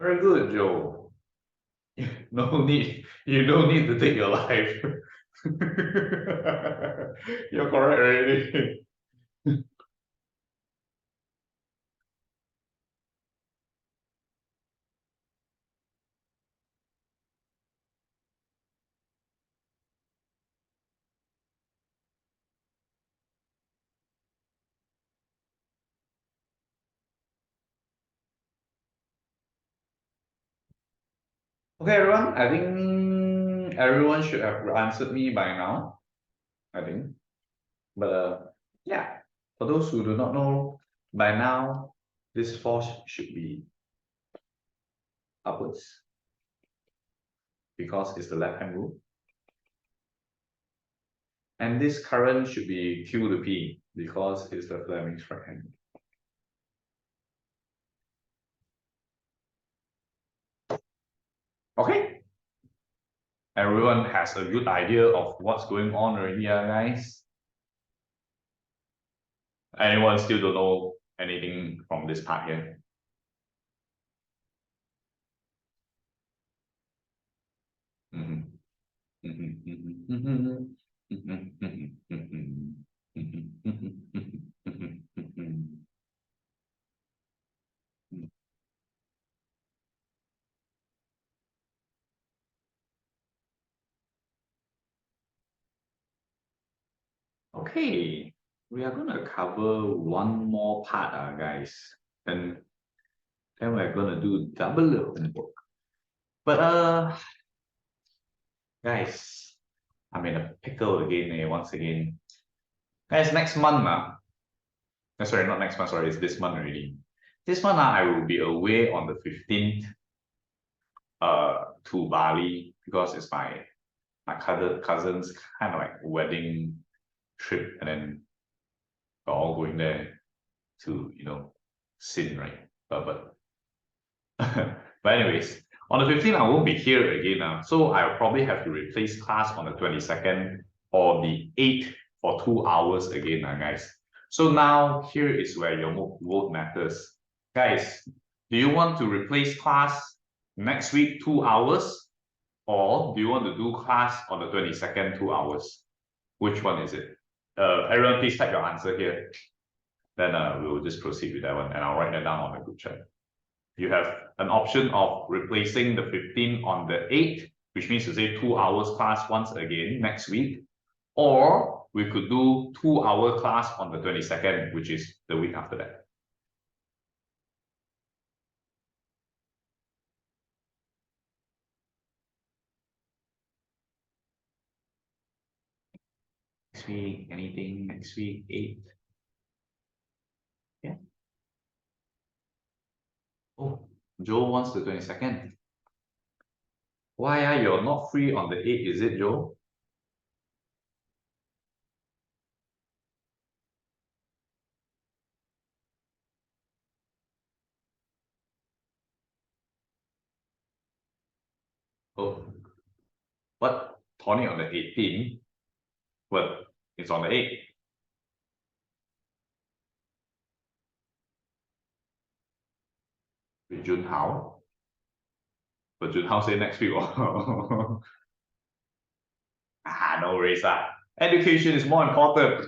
S1: Very good, Joe. No need, you don't need to take your life. You're correct already. Okay, everyone, I think everyone should have answered me by now, I think. But yeah, for those who do not know, by now, this force should be upwards. because it's the left-hand rule. And this current should be Q to P because it's the Fleming's right-hand rule. Okay. Everyone has a good idea of what's going on already, guys. Anyone still don't know anything from this part here? Okay, we are going to cover one more part, guys. And then we're going to do double homework. But, guys, I'm in a pickle again, once again. Guys, next month, sorry, not next month, sorry, it's this month already. This month, I will be away on the 15th to Bali because it's my cousin's kind of like wedding trip, and then we're all going there to, sin, right? But anyways, on the 15th, I won't be here again. So I'll probably have to replace class on the 22nd or the 8th for 2 hours again, guys. So now here is where your vote matters. Guys, do you want to replace class next week 2 hours, or do you want to do class on the 22nd 2 hours? Which one is it? Everyone, please type your answer here. Then we'll just proceed with that one, and I'll write that down on the group chat. You have an option of replacing the 15th on the 8th, which means to say 2 hours class once again next week, or we could do 2 hour class on the 22nd, which is the week after that. Next week, anything next week, 8th? Yeah. Oh, Joe wants the 22nd. Why are you not free on the 8th, is it, Joe? Oh, what? Tony on the 18th? But it's on the 8th. With Junhao? But Junhao say next week. No worries. Education is more important.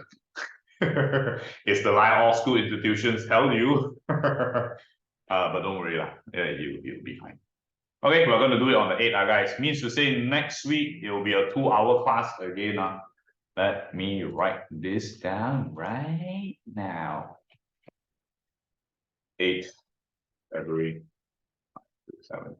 S1: It's the lie all school institutions tell you. But don't worry. You'll be fine. Okay, we're going to do it on the 8th, guys. Means to say next week, it will be a 2 hour class again. Let me write this down right now. 8th February 7th.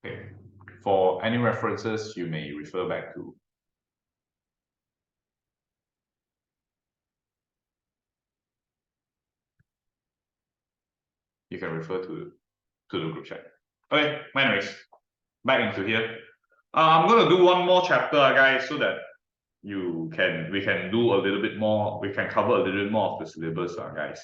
S1: Okay. For any references, you may refer back to. You can refer to the group chat. Okay, anyways, back into here. I'm gonna do one more chapter, guys, so that we can do a little bit more. We can cover a little bit more of the syllabus, guys.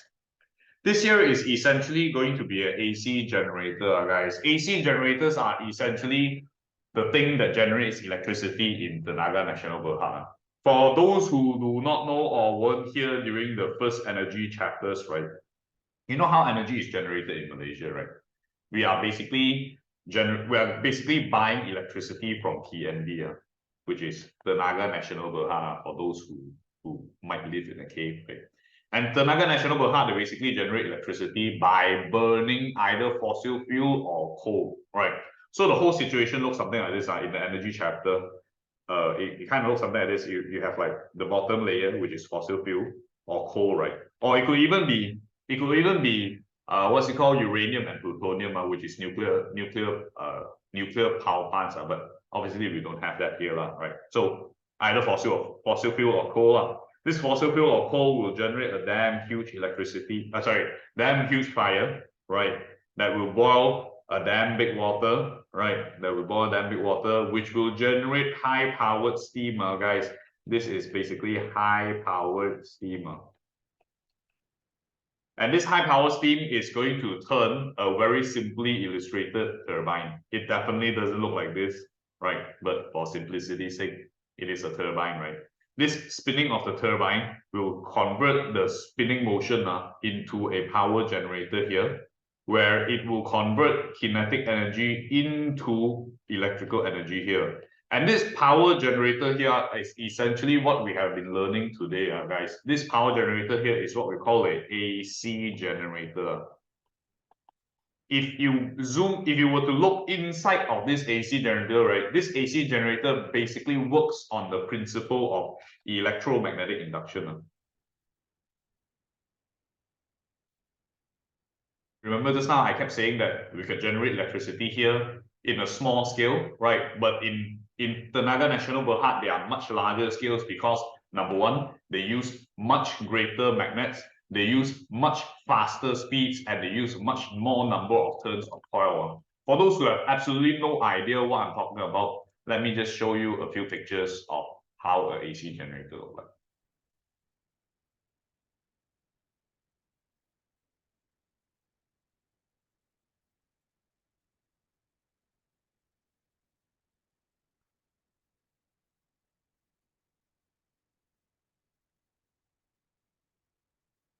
S1: This here is essentially going to be an AC generator, guys. AC generators are essentially the thing that generates electricity in Tenaga Nasional Berhad. For those who do not know or weren't here during the first energy chapters, right? You know how energy is generated in Malaysia, right? We are basically buying electricity from TNB, which is Tenaga Nasional Berhad, for those who might live in a cave, right? And Tenaga Nasional Berhad, they basically generate electricity by burning either fossil fuel or coal, right? So the whole situation looks something like this in the energy chapter. It kind of looks something like this. You have like the bottom layer, which is fossil fuel or coal, right? Or it could even be what's it called, uranium and plutonium, which is nuclear power plants. But Obviously, we don't have that here, right? So either fossil fuel or coal. This fossil fuel or coal will generate a damn huge damn huge fire, right? That will boil a damn big water, right? That will boil a damn big water, which will generate high-powered steam, guys. This is basically high-powered steam. And this high-power steam is going to turn a very simply illustrated turbine. It definitely doesn't look like this, right? But for simplicity's sake, it is a turbine, right? This spinning of the turbine will convert the spinning motion into a power generator here, where it will convert kinetic energy into electrical energy here. And this power generator here is essentially what we have been learning today, guys. This power generator here is what we call an AC generator. If you were to look inside of this AC generator, right, this AC generator basically works on the principle of electromagnetic induction. Remember just now I kept saying that we could generate electricity here in a small scale, right? But in Tenaga Nasional Berhad, they are much larger scales because number one, they use much greater magnets, they use much faster speeds, and they use much more number of turns of coil. For those who have absolutely no idea what I'm talking about, let me just show you a few pictures of how an AC generator looks like.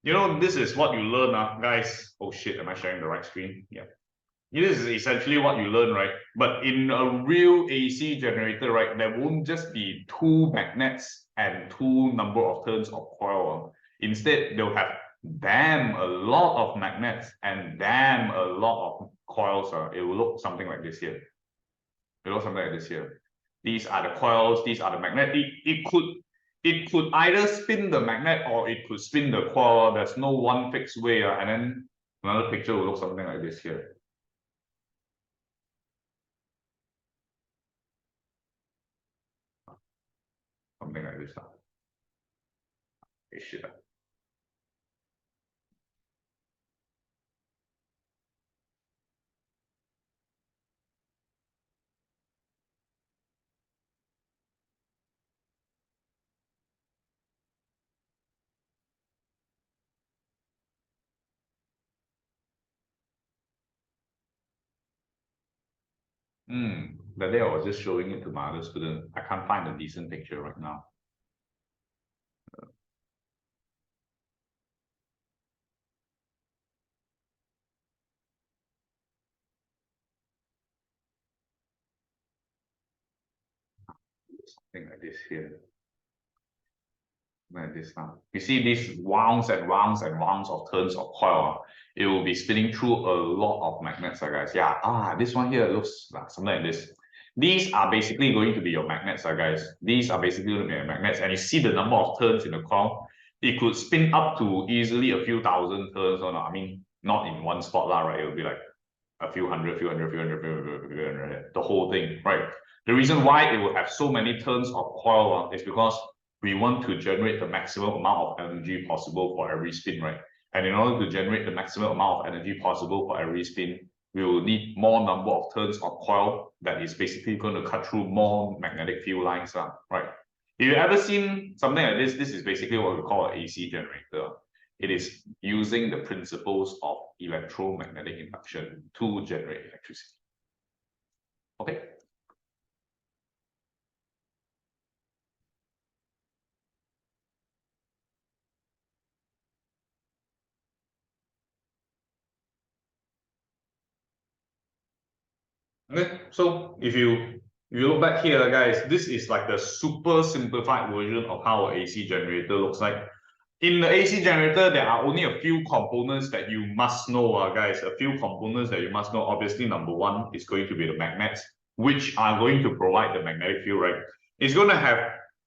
S1: You know, this is what you learn, guys. Oh shit, am I sharing the right screen? Yeah. This is essentially what you learn, right? But in a real AC generator, right, there won't just be two magnets and two number of turns of coil. Instead, they'll have damn a lot of magnets and damn a lot of coils. It will look something like this here. It will look something like this here. These are the coils, these are the magnet. It could either spin the magnet or it could spin the coil. There's no one fixed way. And then another picture will look something like this here. Something like this. Shit. That day I was just showing it to my other student. I can't find a decent picture right now. Something like this here. Like this now. You see these rounds and rounds and rounds of turns of coil. It will be spinning through a lot of magnets, guys. Yeah, this one here looks like something like this. These are basically going to be your magnets, guys. These are basically going to be your magnets. And you see the number of turns in the coil. It could spin up to easily a few thousand turns. Or no, I mean, not in one spot, right? It will be like a few hundred, the whole thing, right? The reason why it will have so many turns of coil is because we want to generate the maximum amount of energy possible for every spin, right? And in order to generate the maximum amount of energy possible for every spin, we will need more number of turns of coil that is basically going to cut through more magnetic field lines, right? If you've ever seen something like this is basically what we call an AC generator. It is using the principles of electromagnetic induction to generate electricity. Okay. Okay, so if you look back here, guys, this is like the super simplified version of how an AC generator looks like. In the AC generator, there are only a few components that you must know, guys. A few components that you must know. Obviously, number one is going to be the magnets, which are going to provide the magnetic field, right? It's going to have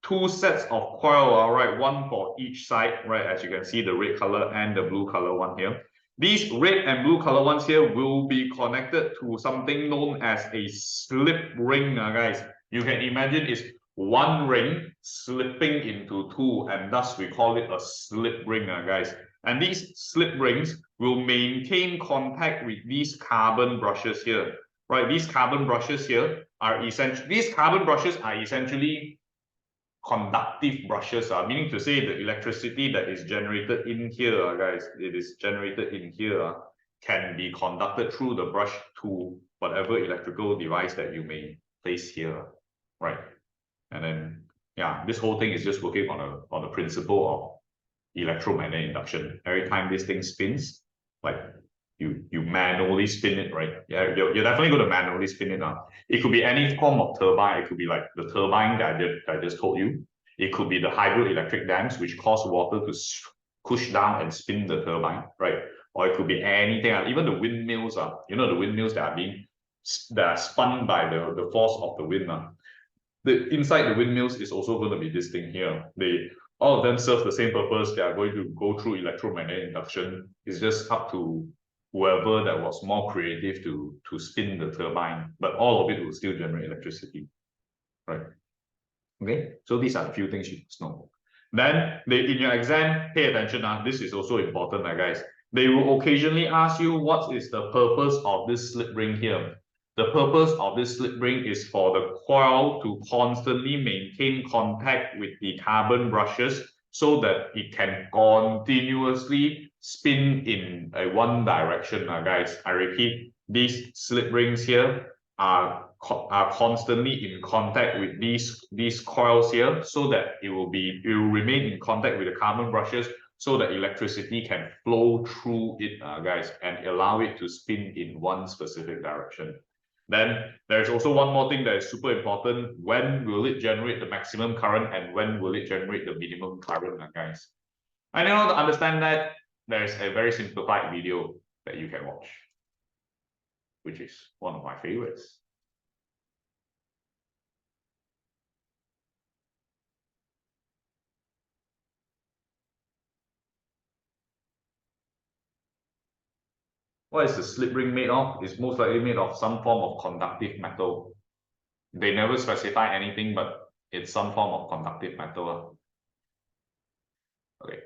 S1: two sets of coil, right? One for each side, right? As you can see, the red color and the blue color one here. These red and blue color ones here will be connected to something known as a slip ring, guys. You can imagine it's one ring slipping into two, and thus we call it a slip ring, guys. And these slip rings will maintain contact with these carbon brushes here, right? These carbon brushes here are essentially conductive brushes, meaning to say the electricity that is generated in here, guys, it is generated in here, can be conducted through the brush to whatever electrical device that you may place here, right? And then, yeah, this whole thing is just working on the principle of electromagnetic induction. Every time this thing spins, like you manually spin it, right? Yeah, you're definitely going to manually spin it now. It could be any form of turbine. It could be like the turbine that I just told you. It could be the hydroelectric dams, which cause water to push down and spin the turbine, right? Or it could be anything, even the windmills, you know, the windmills that are spun by the force of the wind. The inside the windmills is also going to be this thing here. All of them serve the same purpose. They are going to go through electromagnetic induction. It's just up to whoever that was more creative to spin the turbine, but all of it will still generate electricity, right? Okay, so these are the few things you must know. Then in your exam, pay attention. This is also important, guys. They will occasionally ask you what is the purpose of this slip ring here. The purpose of this slip ring is for the coil to constantly maintain contact with the carbon brushes so that it can continuously spin in one direction, guys. I repeat, these slip rings here are constantly in contact with these coils here, so that it will remain in contact with the carbon brushes, so that electricity can flow through it, guys, and allow it to spin in one specific direction. Then there's also one more thing that is super important. When will it generate the maximum current and when will it generate the minimum current, guys? And in order to understand that, there's a very simplified video that you can watch, which is one of my favorites. What is the slip ring made of? It's most likely made of some form of conductive metal. They never specify anything, but it's some form of conductive metal. Okay.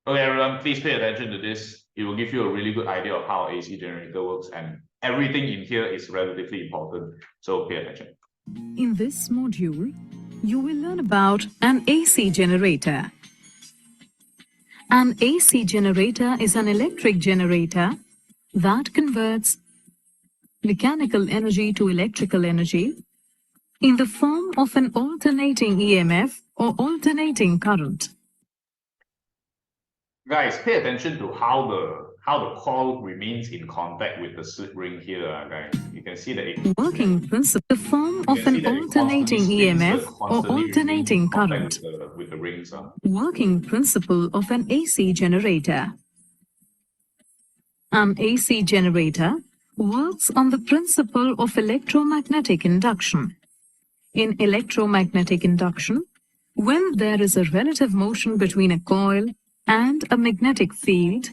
S1: Okay, everyone, please pay attention to this. It will give you a really good idea of how AC generator works, and everything in here is relatively important. So pay attention.
S2: In this module, you will learn about an AC generator. An AC generator is an electric generator that converts mechanical energy to electrical energy in the form of an alternating EMF or alternating current.
S1: Guys, pay attention to how the coil remains in contact with the slip ring here, guys. You can see that
S2: working principle, the form of an alternating EMF or alternating current.
S1: With the rings.
S2: Working principle of an AC generator. An AC generator works on the principle of electromagnetic induction. In electromagnetic induction, when there is a relative motion between a coil and a magnetic field,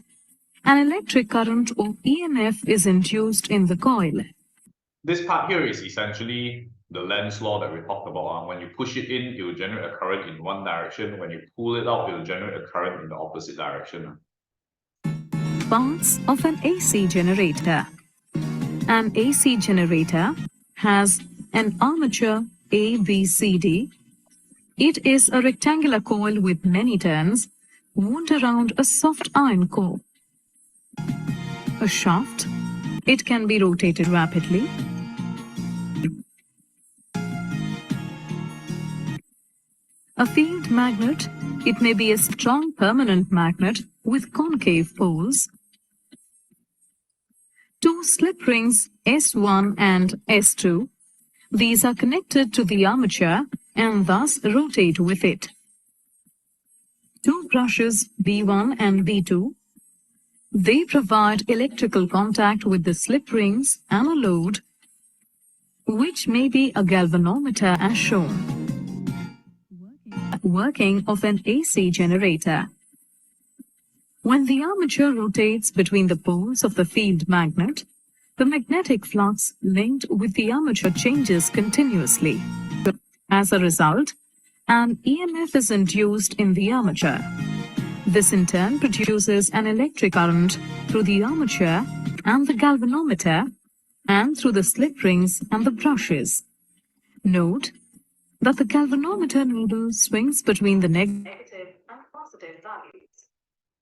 S2: an electric current or EMF is induced in the coil.
S1: This part here is essentially the Lenz's law that we talked about. When you push it in, it will generate a current in one direction. When you pull it out, it will generate a current in the opposite direction.
S2: Parts of an AC generator. An AC generator has an armature ABCD. It is a rectangular coil with many turns wound around a soft iron core. A shaft. It can be rotated rapidly. A field magnet. It may be a strong permanent magnet with concave poles. Two slip rings S1 and S2. These are connected to the armature and thus rotate with it. Two brushes B1 and B2. They provide electrical contact with the slip rings and a load, which may be a galvanometer as shown. Working of an AC generator. When the armature rotates between the poles of the field magnet, the magnetic flux linked with the armature changes continuously. As a result, an EMF is induced in the armature. This in turn produces an electric current through the armature and the galvanometer and through the slip rings and the brushes. Note that the galvanometer needle swings between the negative and positive values.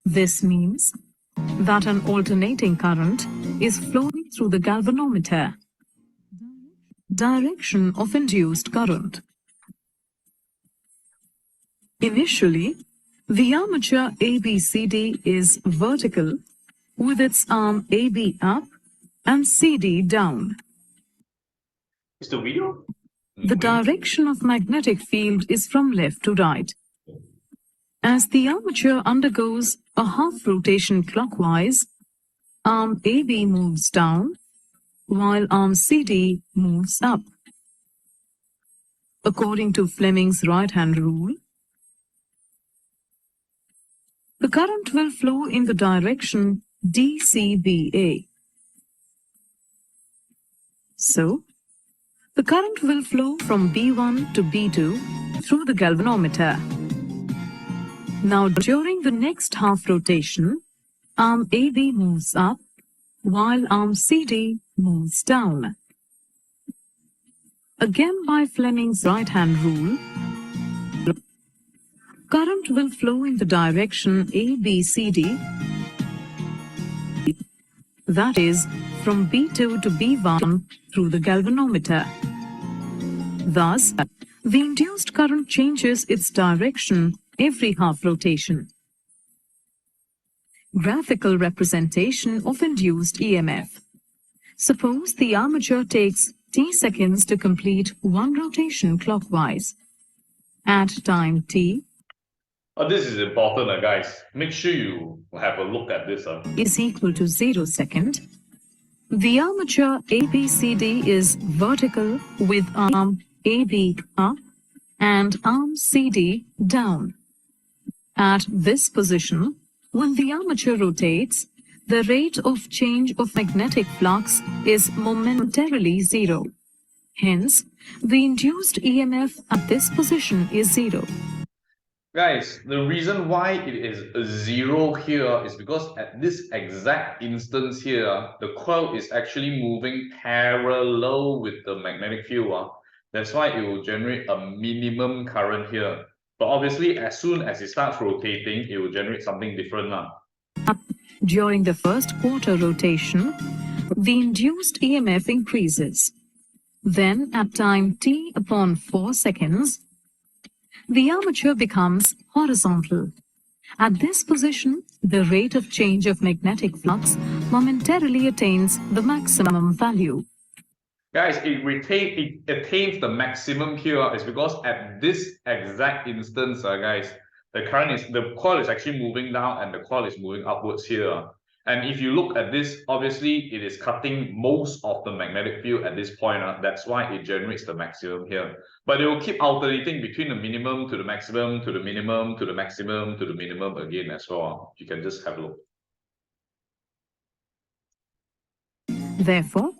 S2: This means that an alternating current is flowing through the galvanometer. Direction of induced current. Initially, the armature ABCD is vertical with its arm AB up and CD down.
S1: Is the video?
S2: The direction of magnetic field is from left to right. As the armature undergoes a half rotation clockwise, arm AB moves down, while arm CD moves up. According to Fleming's right-hand rule, the current will flow in the direction DCBA. So, the current will flow from B1 to B2 through the galvanometer. Now, during the next half rotation, arm AB moves up, while arm CD moves down. Again by Fleming's right-hand rule, current will flow in the direction ABCD, that is, from B2 to B1 through the galvanometer. Thus, the induced current changes its direction every half rotation. Graphical representation of induced EMF. Suppose the armature takes t seconds to complete one rotation clockwise. At time t
S1: This is important, guys. Make sure you have a look at this.
S2: Is equal to 0 second, the armature ABCD is vertical with arm AB up and arm CD down. At this position, when the armature rotates, the rate of change of magnetic flux is momentarily 0. Hence, the induced EMF at this position is 0.
S1: Guys, the reason why it is a 0 here is because at this exact instance here, the coil is actually moving parallel with the magnetic field. That's why it will generate a minimum current here. But obviously, as soon as it starts rotating, it will generate something different.
S2: During the first quarter rotation, the induced EMF increases. Then, at time t upon 4 seconds, the armature becomes horizontal. At this position, the rate of change of magnetic flux momentarily attains the maximum value.
S1: Guys, it attains the maximum here is because at this exact instance, guys, the coil is actually moving down and the coil is moving upwards here. And if you look at this, obviously it is cutting most of the magnetic field at this point. That's why it generates the maximum here. But it will keep alternating between the minimum to the maximum to the minimum to the maximum to the minimum again as well. You can just have a look.
S2: Therefore,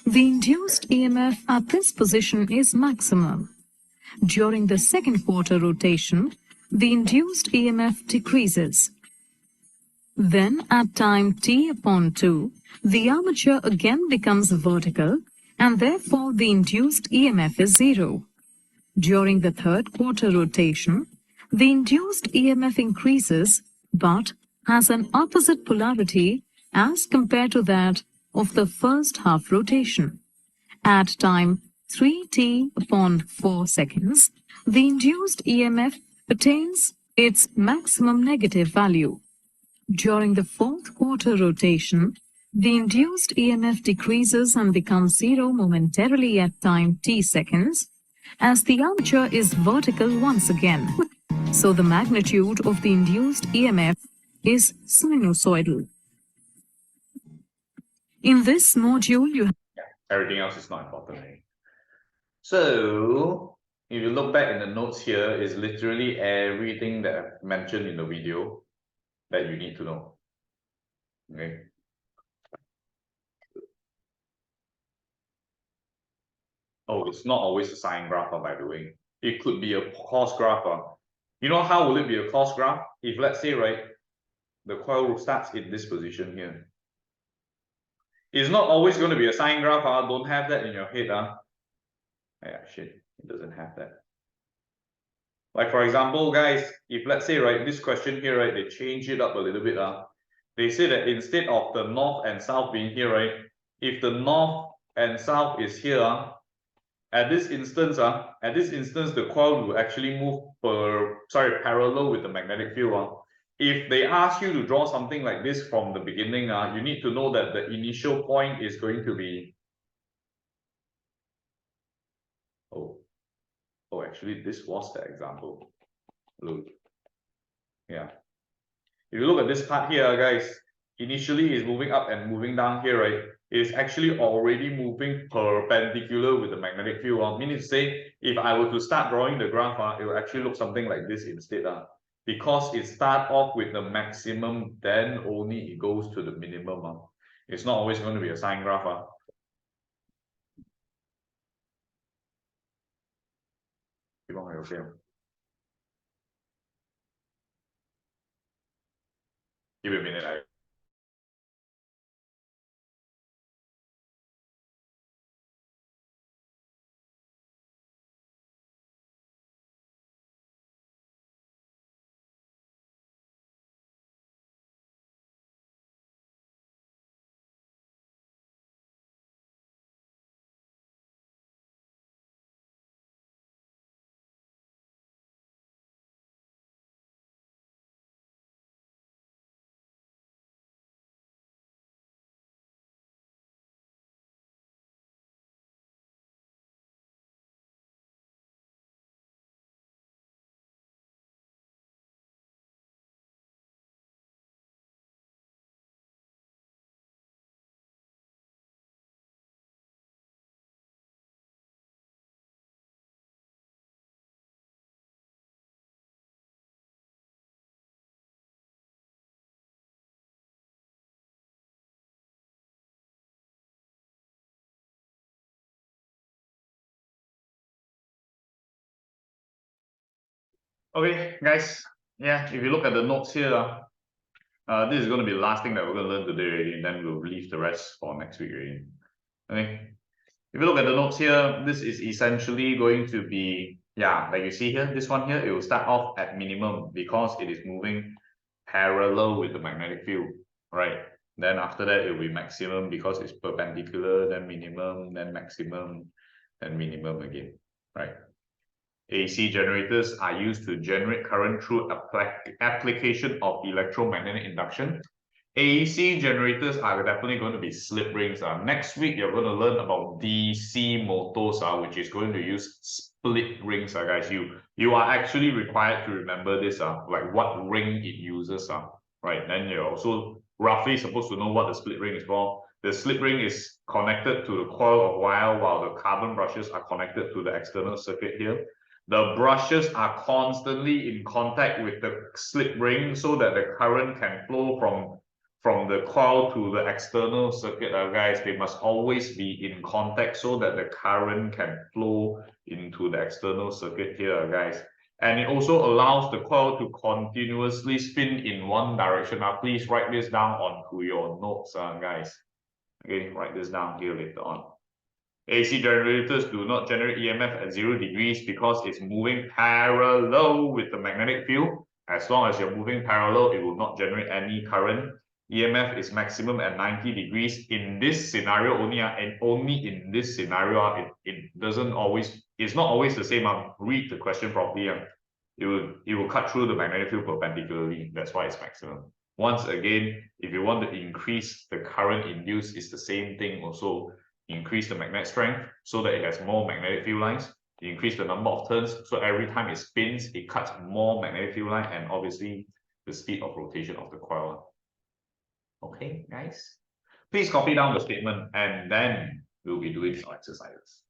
S2: the induced EMF at this position is maximum. During the second quarter rotation, the induced EMF decreases. Then, at time t upon 2, the armature again becomes vertical and therefore the induced EMF is 0. During the third quarter rotation, the induced EMF increases but has an opposite polarity as compared to that of the first half rotation. At time 3t upon 4 seconds, the induced EMF attains its maximum negative value. During the fourth quarter rotation, the induced EMF decreases and becomes 0 momentarily at time t seconds, as the armature is vertical once again. So the magnitude of the induced EMF is sinusoidal. In this module, you have
S1: everything else is not important. So, if you look back in the notes here, is literally everything that I've mentioned in the video that you need to know. Okay. Oh, it's not always a sine graph, by the way. It could be a cos graph. You know how will it be a cos graph? If let's say, right, the coil starts in this position here. It's not always going to be a sine graph. Don't have that in your head. Yeah, shit, it doesn't have that. Like for example, guys, if let's say, right, this question here, right, they change it up a little bit. They say that instead of the north and south being here, right, if the north and south is here, at this instance, the coil will actually move parallel with the magnetic field. If they ask you to draw something like this from the beginning, you need to know that the initial point is going to be, actually this was the example. Look, yeah. If you look at this part here, guys, initially is moving up and moving down here, right? It's actually already moving perpendicular with the magnetic field. Meaning to say, if I were to start drawing the graph, it will actually look something like this instead. Because it starts off with the maximum, then only it goes to the minimum. It's not always going to be a sine graph. Okay. Give me a minute. Okay, guys. Yeah, if you look at the notes here, this is going to be the last thing that we're going to learn today already, and then we'll leave the rest for next week already. Okay. If you look at the notes here, this is essentially going to be, yeah, like you see here, this one here, it will start off at minimum because it is moving parallel with the magnetic field, right? Then after that, it will be maximum because it's perpendicular, then minimum, then maximum, then minimum again, right? AC generators are used to generate current through application of electromagnetic induction. AC generators are definitely going to be slip rings. Next week, you're going to learn about DC motors, which is going to use split rings, guys. You are actually required to remember this, like what ring it uses, right? Then you're also roughly supposed to know what the split ring is for. The slip ring is connected to the coil of wire, while the carbon brushes are connected to the external circuit here. The brushes are constantly in contact with the slip ring so that the current can flow from the coil to the external circuit, guys. They must always be in contact so that the current can flow into the external circuit here, guys. And it also allows the coil to continuously spin in one direction. Now, please write this down onto your notes, guys. Okay, write this down here later on. AC generators do not generate EMF at 0 degrees because it's moving parallel with the magnetic field. As long as you're moving parallel, it will not generate any current. EMF is maximum at 90 degrees. In this scenario only, and only in this scenario, it doesn't always, it's not always the same. Read the question properly. It will cut through the magnetic field perpendicularly. That's why it's maximum. Once again, if you want to increase the current induced, it's the same thing also. Increase the magnet strength so that it has more magnetic field lines. Increase the number of turns, so every time it spins, it cuts more magnetic field line, and obviously the speed of rotation of the coil. Okay, guys? Please copy down the statement, and then we'll be doing some exercises.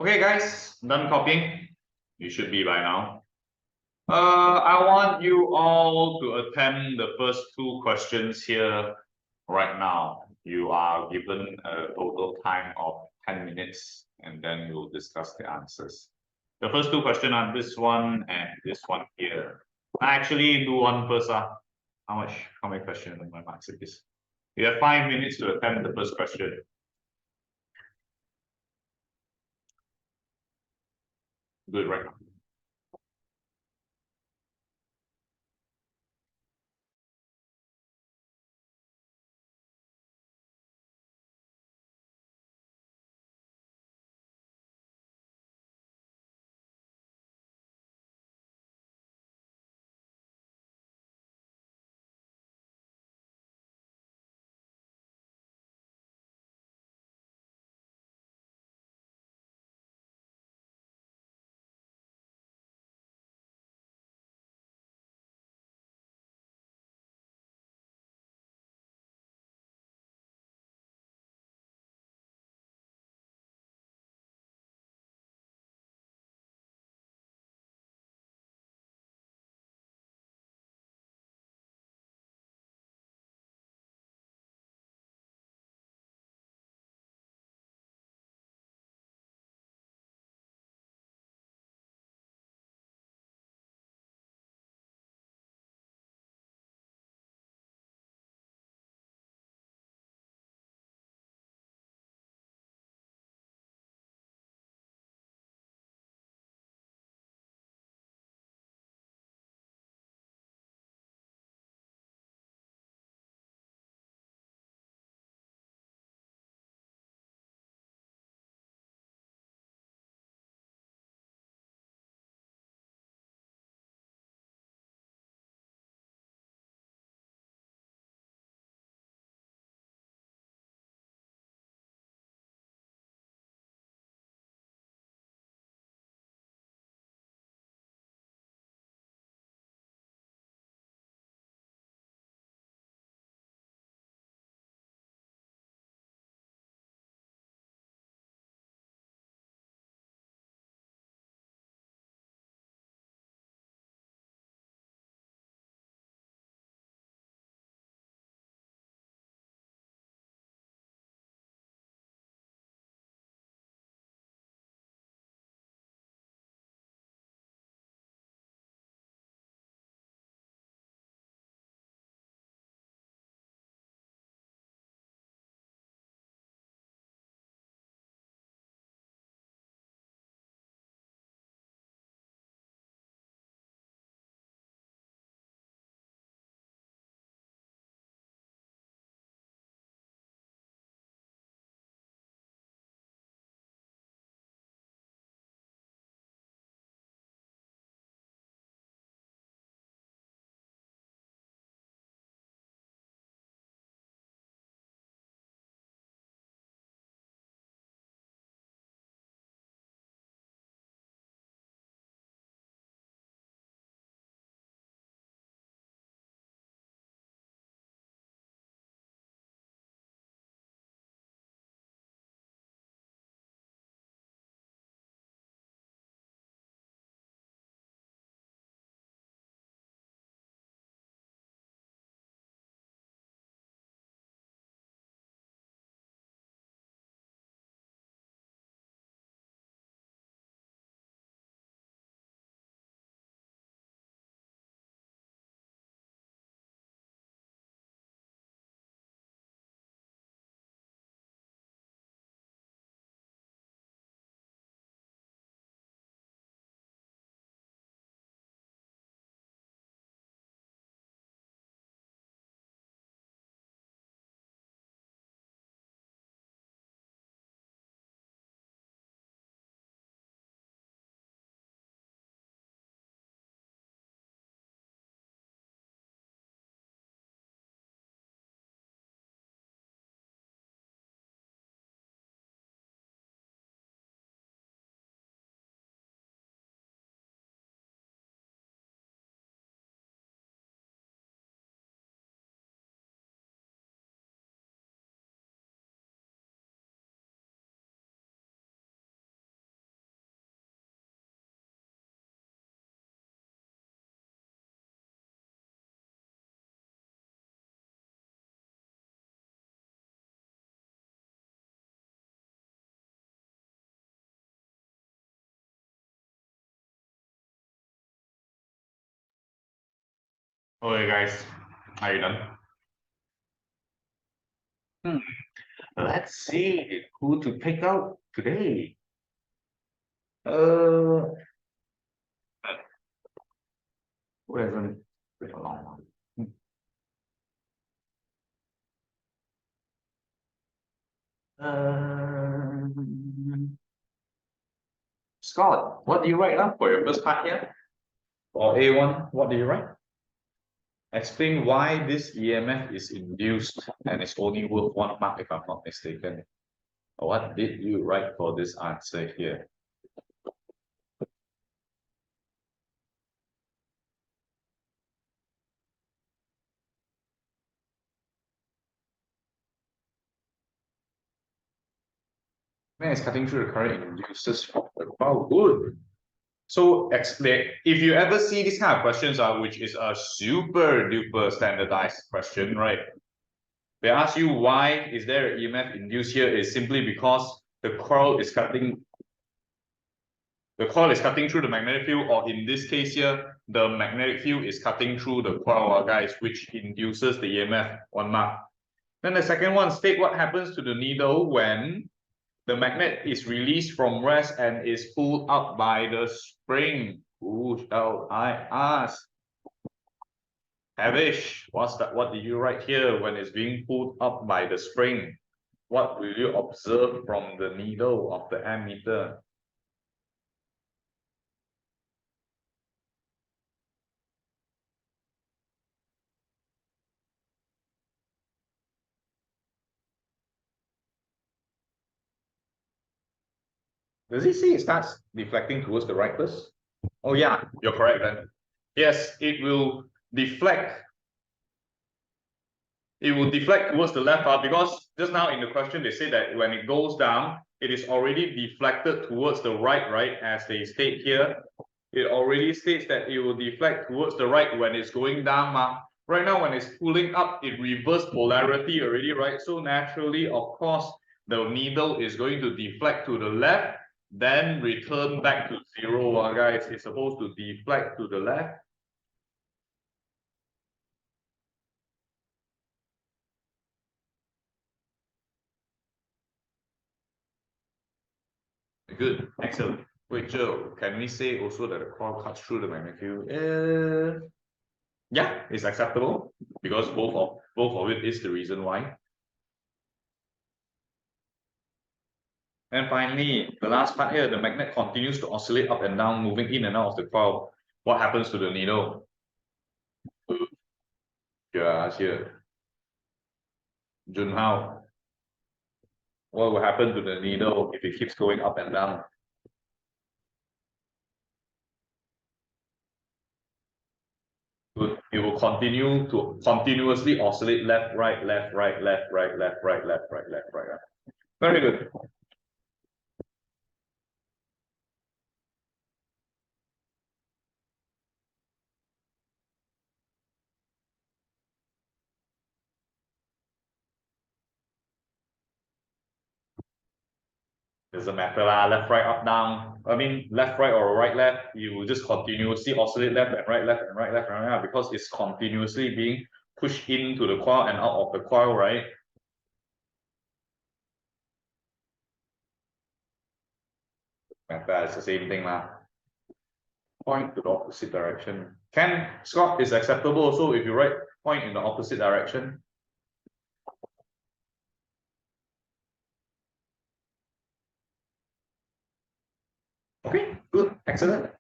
S1: Okay, guys, done copying. You should be by now. I want you all to attempt the first two questions here right now. You are given a total time of 10 minutes, and then we'll discuss the answers. The first two questions are this one and this one here. I actually do one first. How many questions am I answer this? You have 5 minutes to attempt the first question. Good right now. Okay, guys, are you done? Let's see who to pick out today. Uh, who hasn't been along? Scott, what do you write now for your first part here? For A1, what do you write? Explain why this EMF is induced and it's only worth 1 mark if I'm not mistaken. What did you write for this answer here? Man, it's cutting through the current and induces wow, good. So explain if you ever see this kind of questions, which is a super duper standardized question, right? They ask you why is there an EMF induced here is simply because the coil is cutting through the magnetic field, or in this case here, the magnetic field is cutting through the coil, guys, which induces the EMF 1 mark. Then the second one, state what happens to the needle when the magnet is released from rest and is pulled up by the spring. Who shall I ask? Havish, what did you write here when it's being pulled up by the spring? What will you observe from the needle of the ammeter? Does it say it starts deflecting towards the right first? Oh yeah, you're correct then. Yes, it will deflect. It will deflect towards the left because just now in the question they say that when it goes down, it is already deflected towards the right, right? As they state here, it already states that it will deflect towards the right when it's going down. Right now, when it's pulling up, it reversed polarity already, right? So naturally, of course, the needle is going to deflect to the left, then return back to zero, guys. It's supposed to deflect to the left. Good, excellent. Wait, Joe, can we say also that the coil cuts through the magnetic field? Yeah, it's acceptable because both of it is the reason why. And finally, the last part here, the magnet continues to oscillate up and down, moving in and out of the coil. What happens to the needle? Yeah, here. Junhao, what will happen to the needle if it keeps going up and down? It will continue to continuously oscillate left, right, left, right, left, right, left, right, left, right, left, right. Very good. Doesn't matter lah, left, right, up, down. I mean, left, right, or right, left. You will just continuously oscillate left and right, left and right, left and right, because it's continuously being pushed into the coil and out of the coil, right? Matter, it's the same thing lah. Point to the opposite direction. Can Scott is acceptable also if you write point in the opposite direction. Okay, good, excellent.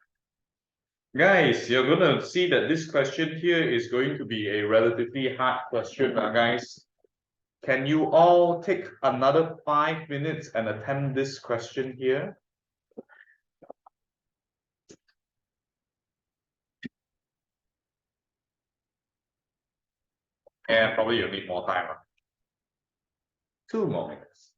S1: Guys, you're gonna see that this question here is going to be a relatively hard question, guys. Can you all take another 5 minutes and attempt this question here? And probably you'll need more time. 2 more minutes.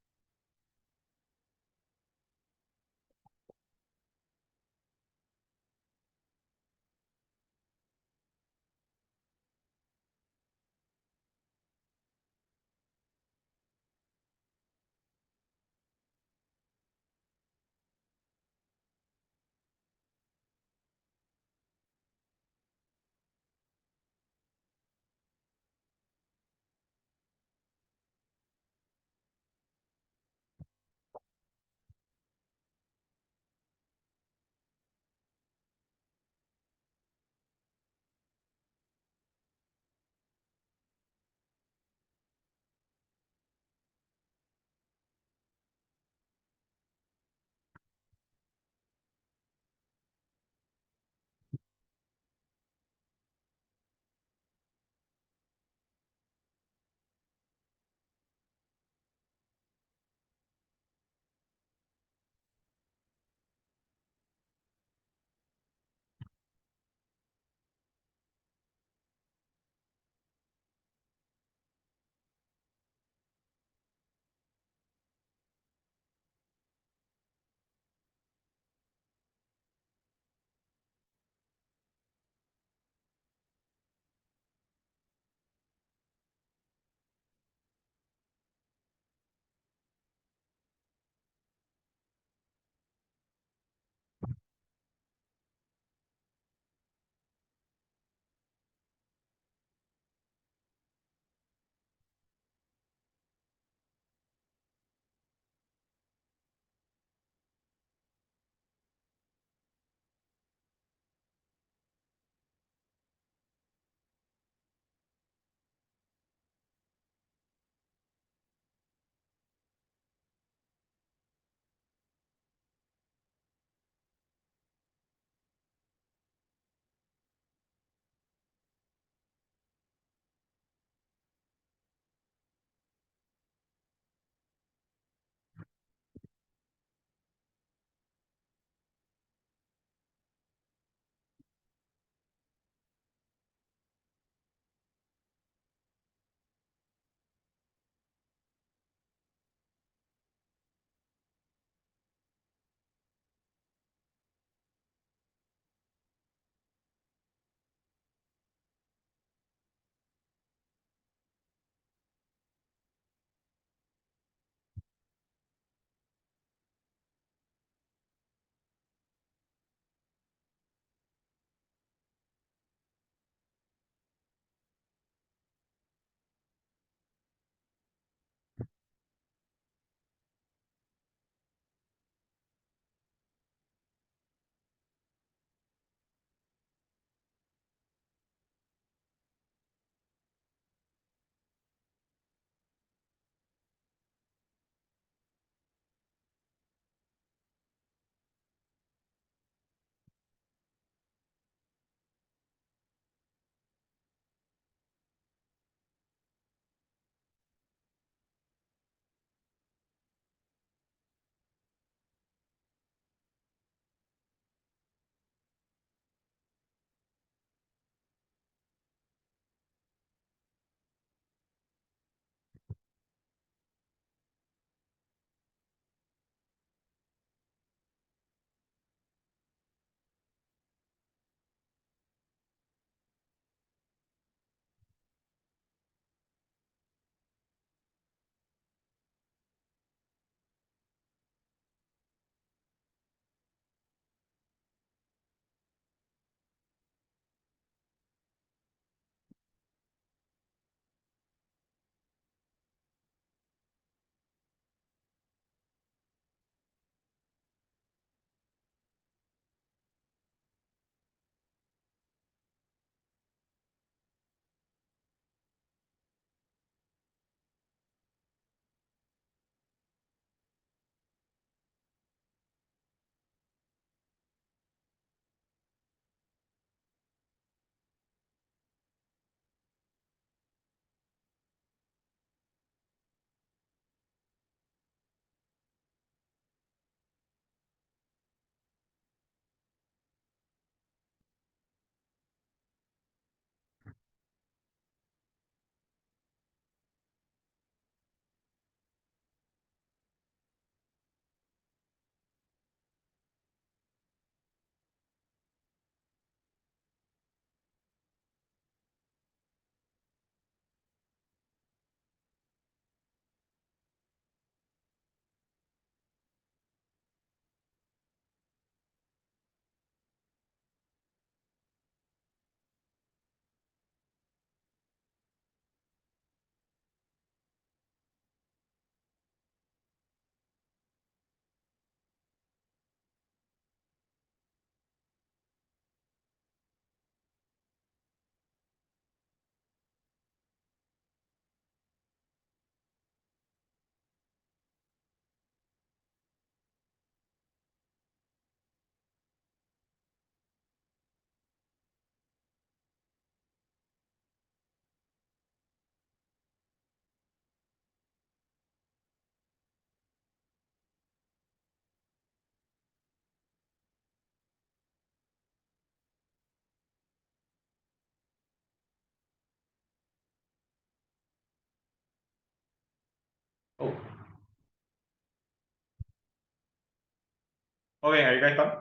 S1: Okay, are you guys done?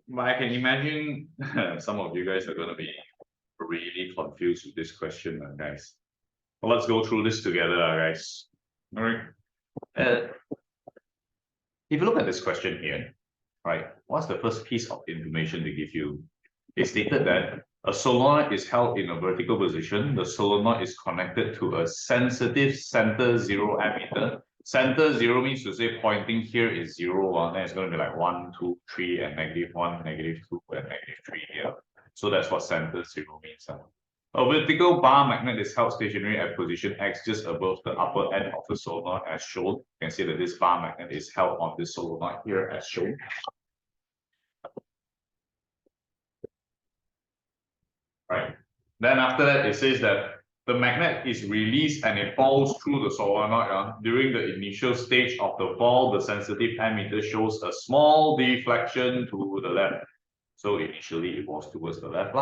S1: But I can imagine some of you guys are going to be really confused with this question, guys. Well, let's go through this together, guys. All right. If you look at this question here, right, what's the first piece of information they give you? It stated that a solenoid is held in a vertical position. The solenoid is connected to a sensitive center zero ammeter. Center zero means to say pointing here is 0, 1, then it's going to be like 1, 2, 3, and -1, -2, and -3 here. So that's what center zero means. A vertical bar magnet is held stationary at position X just above the upper end of the solenoid as shown. You can see that this bar magnet is held on this solenoid here as shown. Right. Then after that, it says that the magnet is released and it falls through the solenoid. During the initial stage of the fall, the sensitive ammeter shows a small deflection to the left. So initially it was towards the left.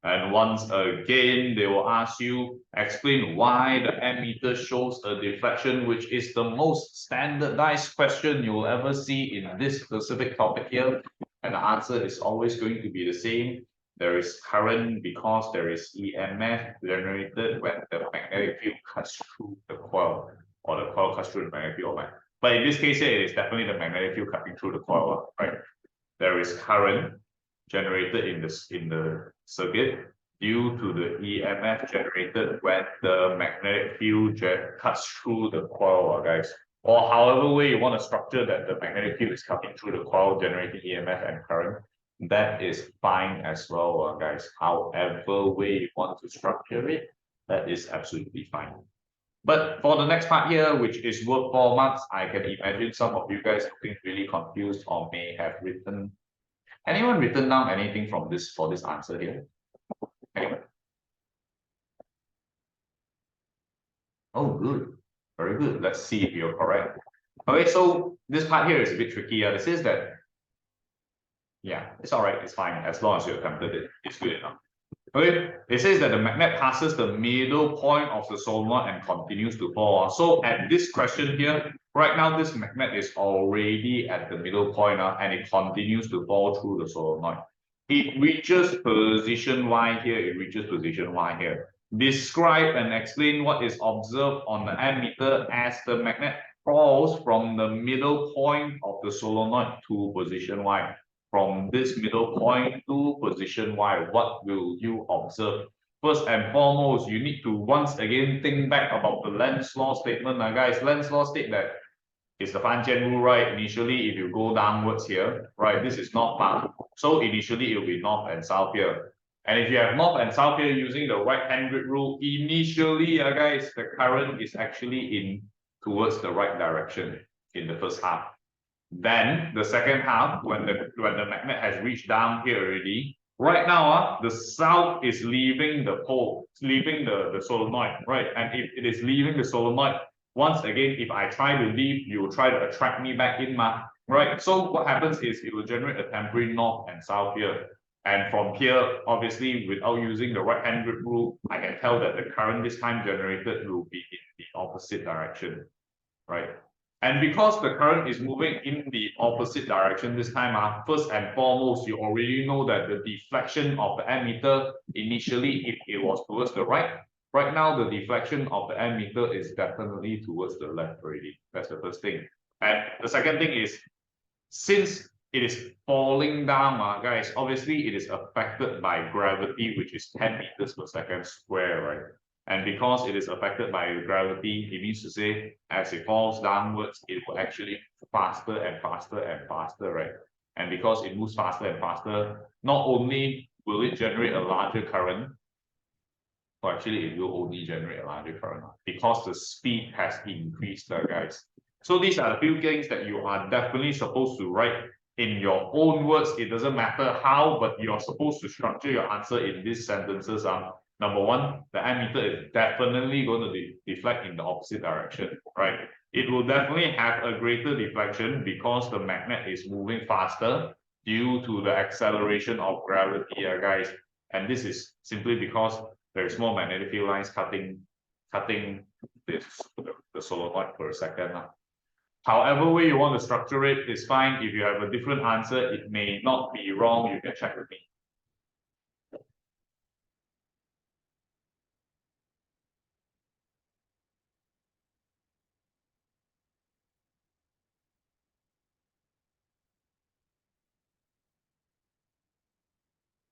S1: And once again, they will ask you, explain why the ammeter shows a deflection, which is the most standardized question you will ever see in this specific topic here. And the answer is always going to be the same. There is current because there is EMF generated when the magnetic field cuts through the coil, or the coil cuts through the magnetic field. But in this case here, it is definitely the magnetic field cutting through the coil, right? There is current generated in the circuit due to the EMF generated when the magnetic field cuts through the coil, guys. Or however way you want to structure that the magnetic field is cutting through the coil, generating EMF and current, that is fine as well, guys. However way you want to structure it, that is absolutely fine. But for the next part here, which is worth 4 marks, I can imagine some of you guys looking really confused or may have written. Anyone written down anything from this for this answer here? Anyone? Oh, good. Very good. Let's see if you're correct. Okay, so this part here is a bit tricky. It says that, yeah, it's all right. It's fine. As long as you attempted it, it's good enough. Okay, it says that the magnet passes the middle point of the solenoid and continues to fall. So at this question here, right now this magnet is already at the middle point and it continues to fall through the solenoid. It reaches position Y here, it reaches position Y here. Describe and explain what is observed on the ammeter as the magnet falls from the middle point of the solenoid to position Y. From this middle point to position Y, what will you observe? First and foremost, you need to once again think back about the Lenz's law statement. Guys, Lenz's law state that it's the Fan-Jian rule, right? Initially, if you go downwards here, right, this is north. So initially, it will be north and south here. And if you have north and south here using the right-hand grid rule, initially, guys, the current is actually in towards the right direction in the first half. Then the second half, when the magnet has reached down here already, right now, the south is leaving the pole, leaving the solenoid, right? And if it is leaving the solenoid, once again, if I try to leave, you will try to attract me back in, right? So what happens is it will generate a temporary north and south here. And from here, obviously, without using the right-hand grid rule, I can tell that the current this time generated will be in the opposite direction, right? And because the current is moving in the opposite direction this time, first and foremost, you already know that the deflection of the ammeter, initially, if it was towards the right, right now, the deflection of the ammeter is definitely towards the left already. That's the first thing. And the second thing is, since it is falling down, guys, obviously, it is affected by gravity, which is 10 meters per second square, right? And because it is affected by gravity, it means to say, as it falls downwards, it will actually move faster and faster and faster, right? And because it moves faster and faster, not only will it generate a larger current, or actually it will only generate a larger current because the speed has increased, guys. So these are the few things that you are definitely supposed to write in your own words. It doesn't matter how, but you're supposed to structure your answer in these sentences. Number one, the ammeter is definitely going to deflect in the opposite direction, right? It will definitely have a greater deflection because the magnet is moving faster due to the acceleration of gravity, guys. And this is simply because there is more magnetic field lines cutting the solenoid per second. However way you want to structure it is fine. If you have a different answer, it may not be wrong. You can check with me.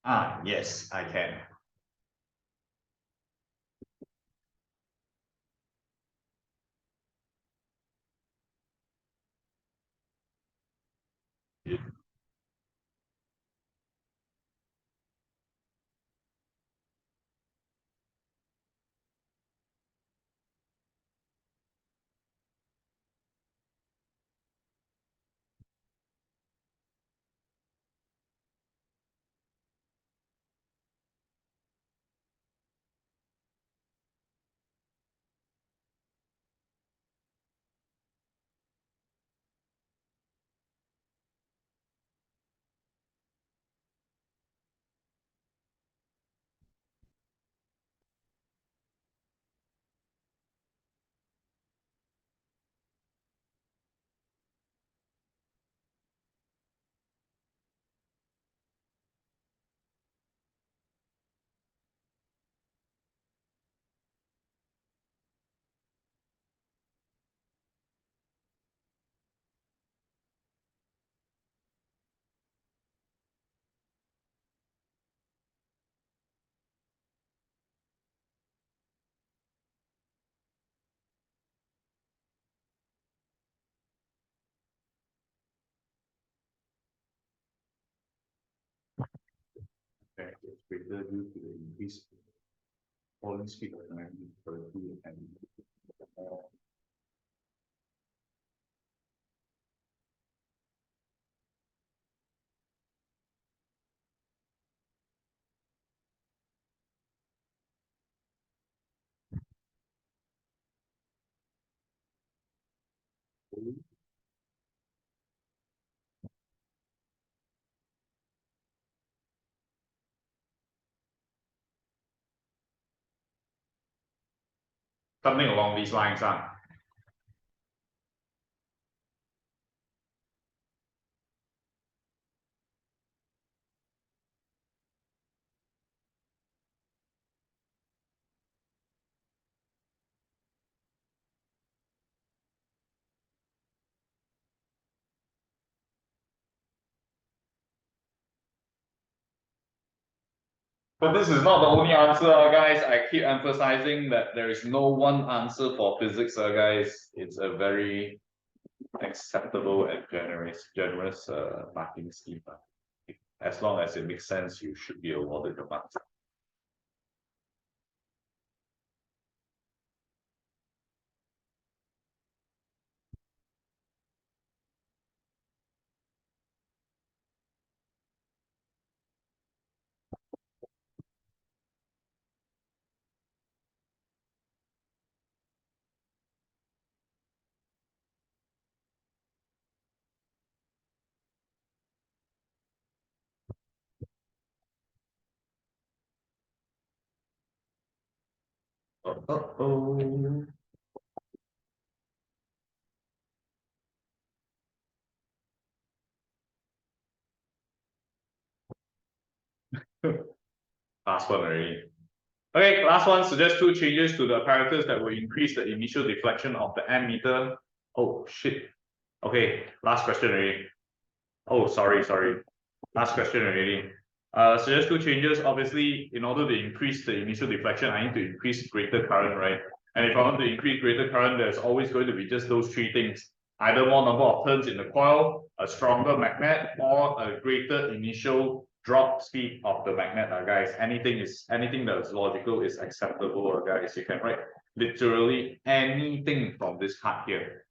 S1: Ah, yes, I can. Okay, it's greater due to the increased falling speed of magnetic polarity and something along these lines, huh? But this is not the only answer, guys. I keep emphasizing that there is no one answer for physics, guys. It's a very acceptable and generous marking scheme. As long as it makes sense, you should be awarded the marks. Oh. Last one already. Okay, last one. Suggest two changes to the apparatus that will increase the initial deflection of the ammeter. Oh shit. Okay, last question already. Oh, sorry. Last question already. Suggest two changes. Obviously, in order to increase the initial deflection, I need to increase greater current, right? And if I want to increase greater current, there's always going to be just those three things. Either more number of turns in the coil, a stronger magnet, or a greater initial drop speed of the magnet, guys. Anything that's logical is acceptable, guys. You can write literally anything from this card here.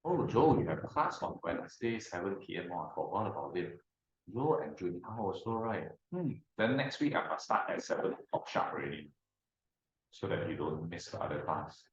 S1: Oh, Joe, you have a class on Wednesday, 7 p.m. I forgot about it. Joe and Julia also, right? Then next week I must start at 7 o'clock sharp already, so that you don't miss the other class.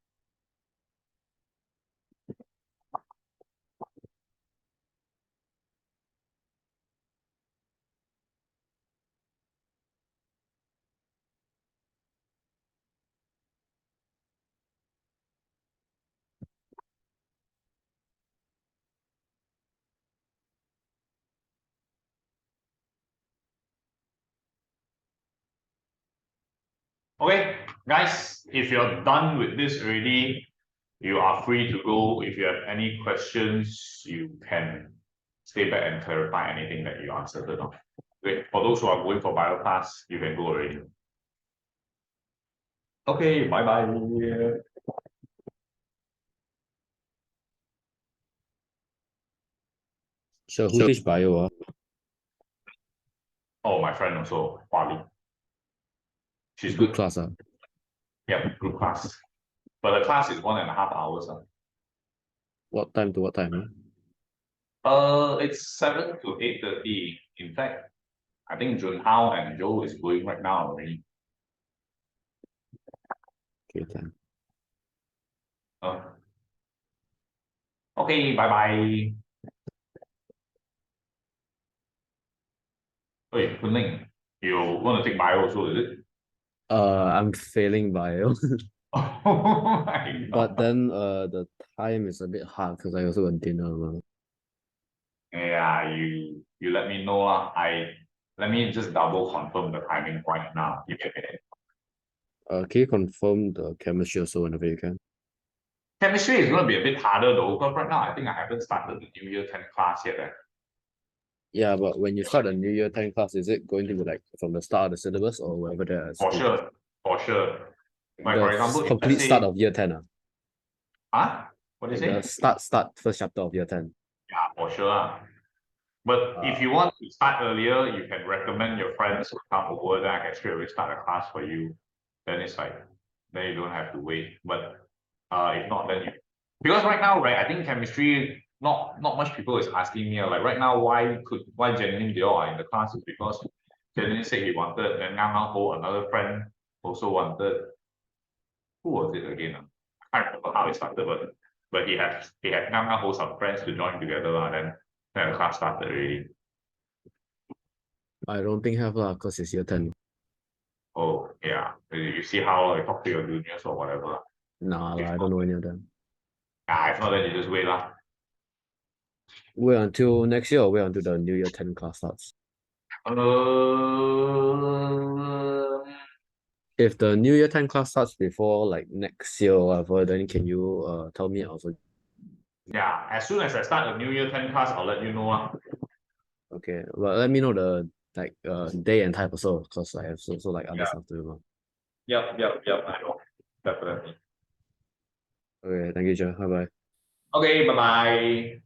S1: Okay, guys, if you're done with this already, you are free to go. If you have any questions, you can stay back and clarify anything that you answered or not. Okay, for those who are going for bio class, you can go already. Okay, bye-bye.
S3: So who teach bio?
S1: Oh, my friend also, Huali. She's
S3: Good
S1: good.
S3: class.
S1: Yeah, good class. But the class is 1.5 hours.
S3: What time to what time?
S1: It's 7 to 8:30. In fact, I think Junhao and Joe is going right now already.
S3: Okay, then.
S1: Okay, bye-bye. Hey, Kunling, you want to take bio also, is it?
S3: I'm failing bio.
S1: Oh my
S3: But
S1: God.
S3: then the time is a bit hard because I also got dinner.
S1: Yeah, you let me know. Let me just double confirm the timing right now. Give me a minute.
S3: Can you confirm the chemistry also whenever you can?
S1: Chemistry is going to be a bit harder though, because right now I think I haven't started the New Year 10 class yet.
S3: Yeah, but when you start a New Year 10 class, is it going to be like from the start of the syllabus or wherever there is?
S1: For sure, for sure. Like for example, if let's
S3: complete
S1: say,
S3: start of year 10.
S1: huh? What do you
S3: Like
S1: say?
S3: the start first chapter of year 10.
S1: Yeah, for sure. But if you want to start earlier, you can recommend your friends to come over, then I can straight away start a class for you. Then it's like, then you don't have to wait. But if not, then you, because right now, right, I think chemistry, not much people is asking me, like right now, why Jenny they all are in the class is because Jenny said he wanted, and now Ho, another friend, also wanted. Who was it again? I can't remember how it started, but he had Ho some friends to join together, then the class started already.
S3: I don't think have lah, because it's year 10.
S1: Oh, yeah. You see how I talk to your juniors or whatever.
S3: Nah,
S1: If
S3: I
S1: not,
S3: don't know any of them.
S1: if not, then you just wait lah.
S3: Wait until next year or wait until the New Year 10 class starts? If the New Year 10 class starts before like next year or whatever, then can you tell me also?
S1: Yeah, as soon as I start the New Year 10 class, I'll let you know lah.
S3: Okay, well let me know the day and time also, because I have also like other stuff to do.
S1: Yep, I know. Definitely.
S3: Okay, thank you, Joe. Bye bye.
S1: Okay, bye-bye.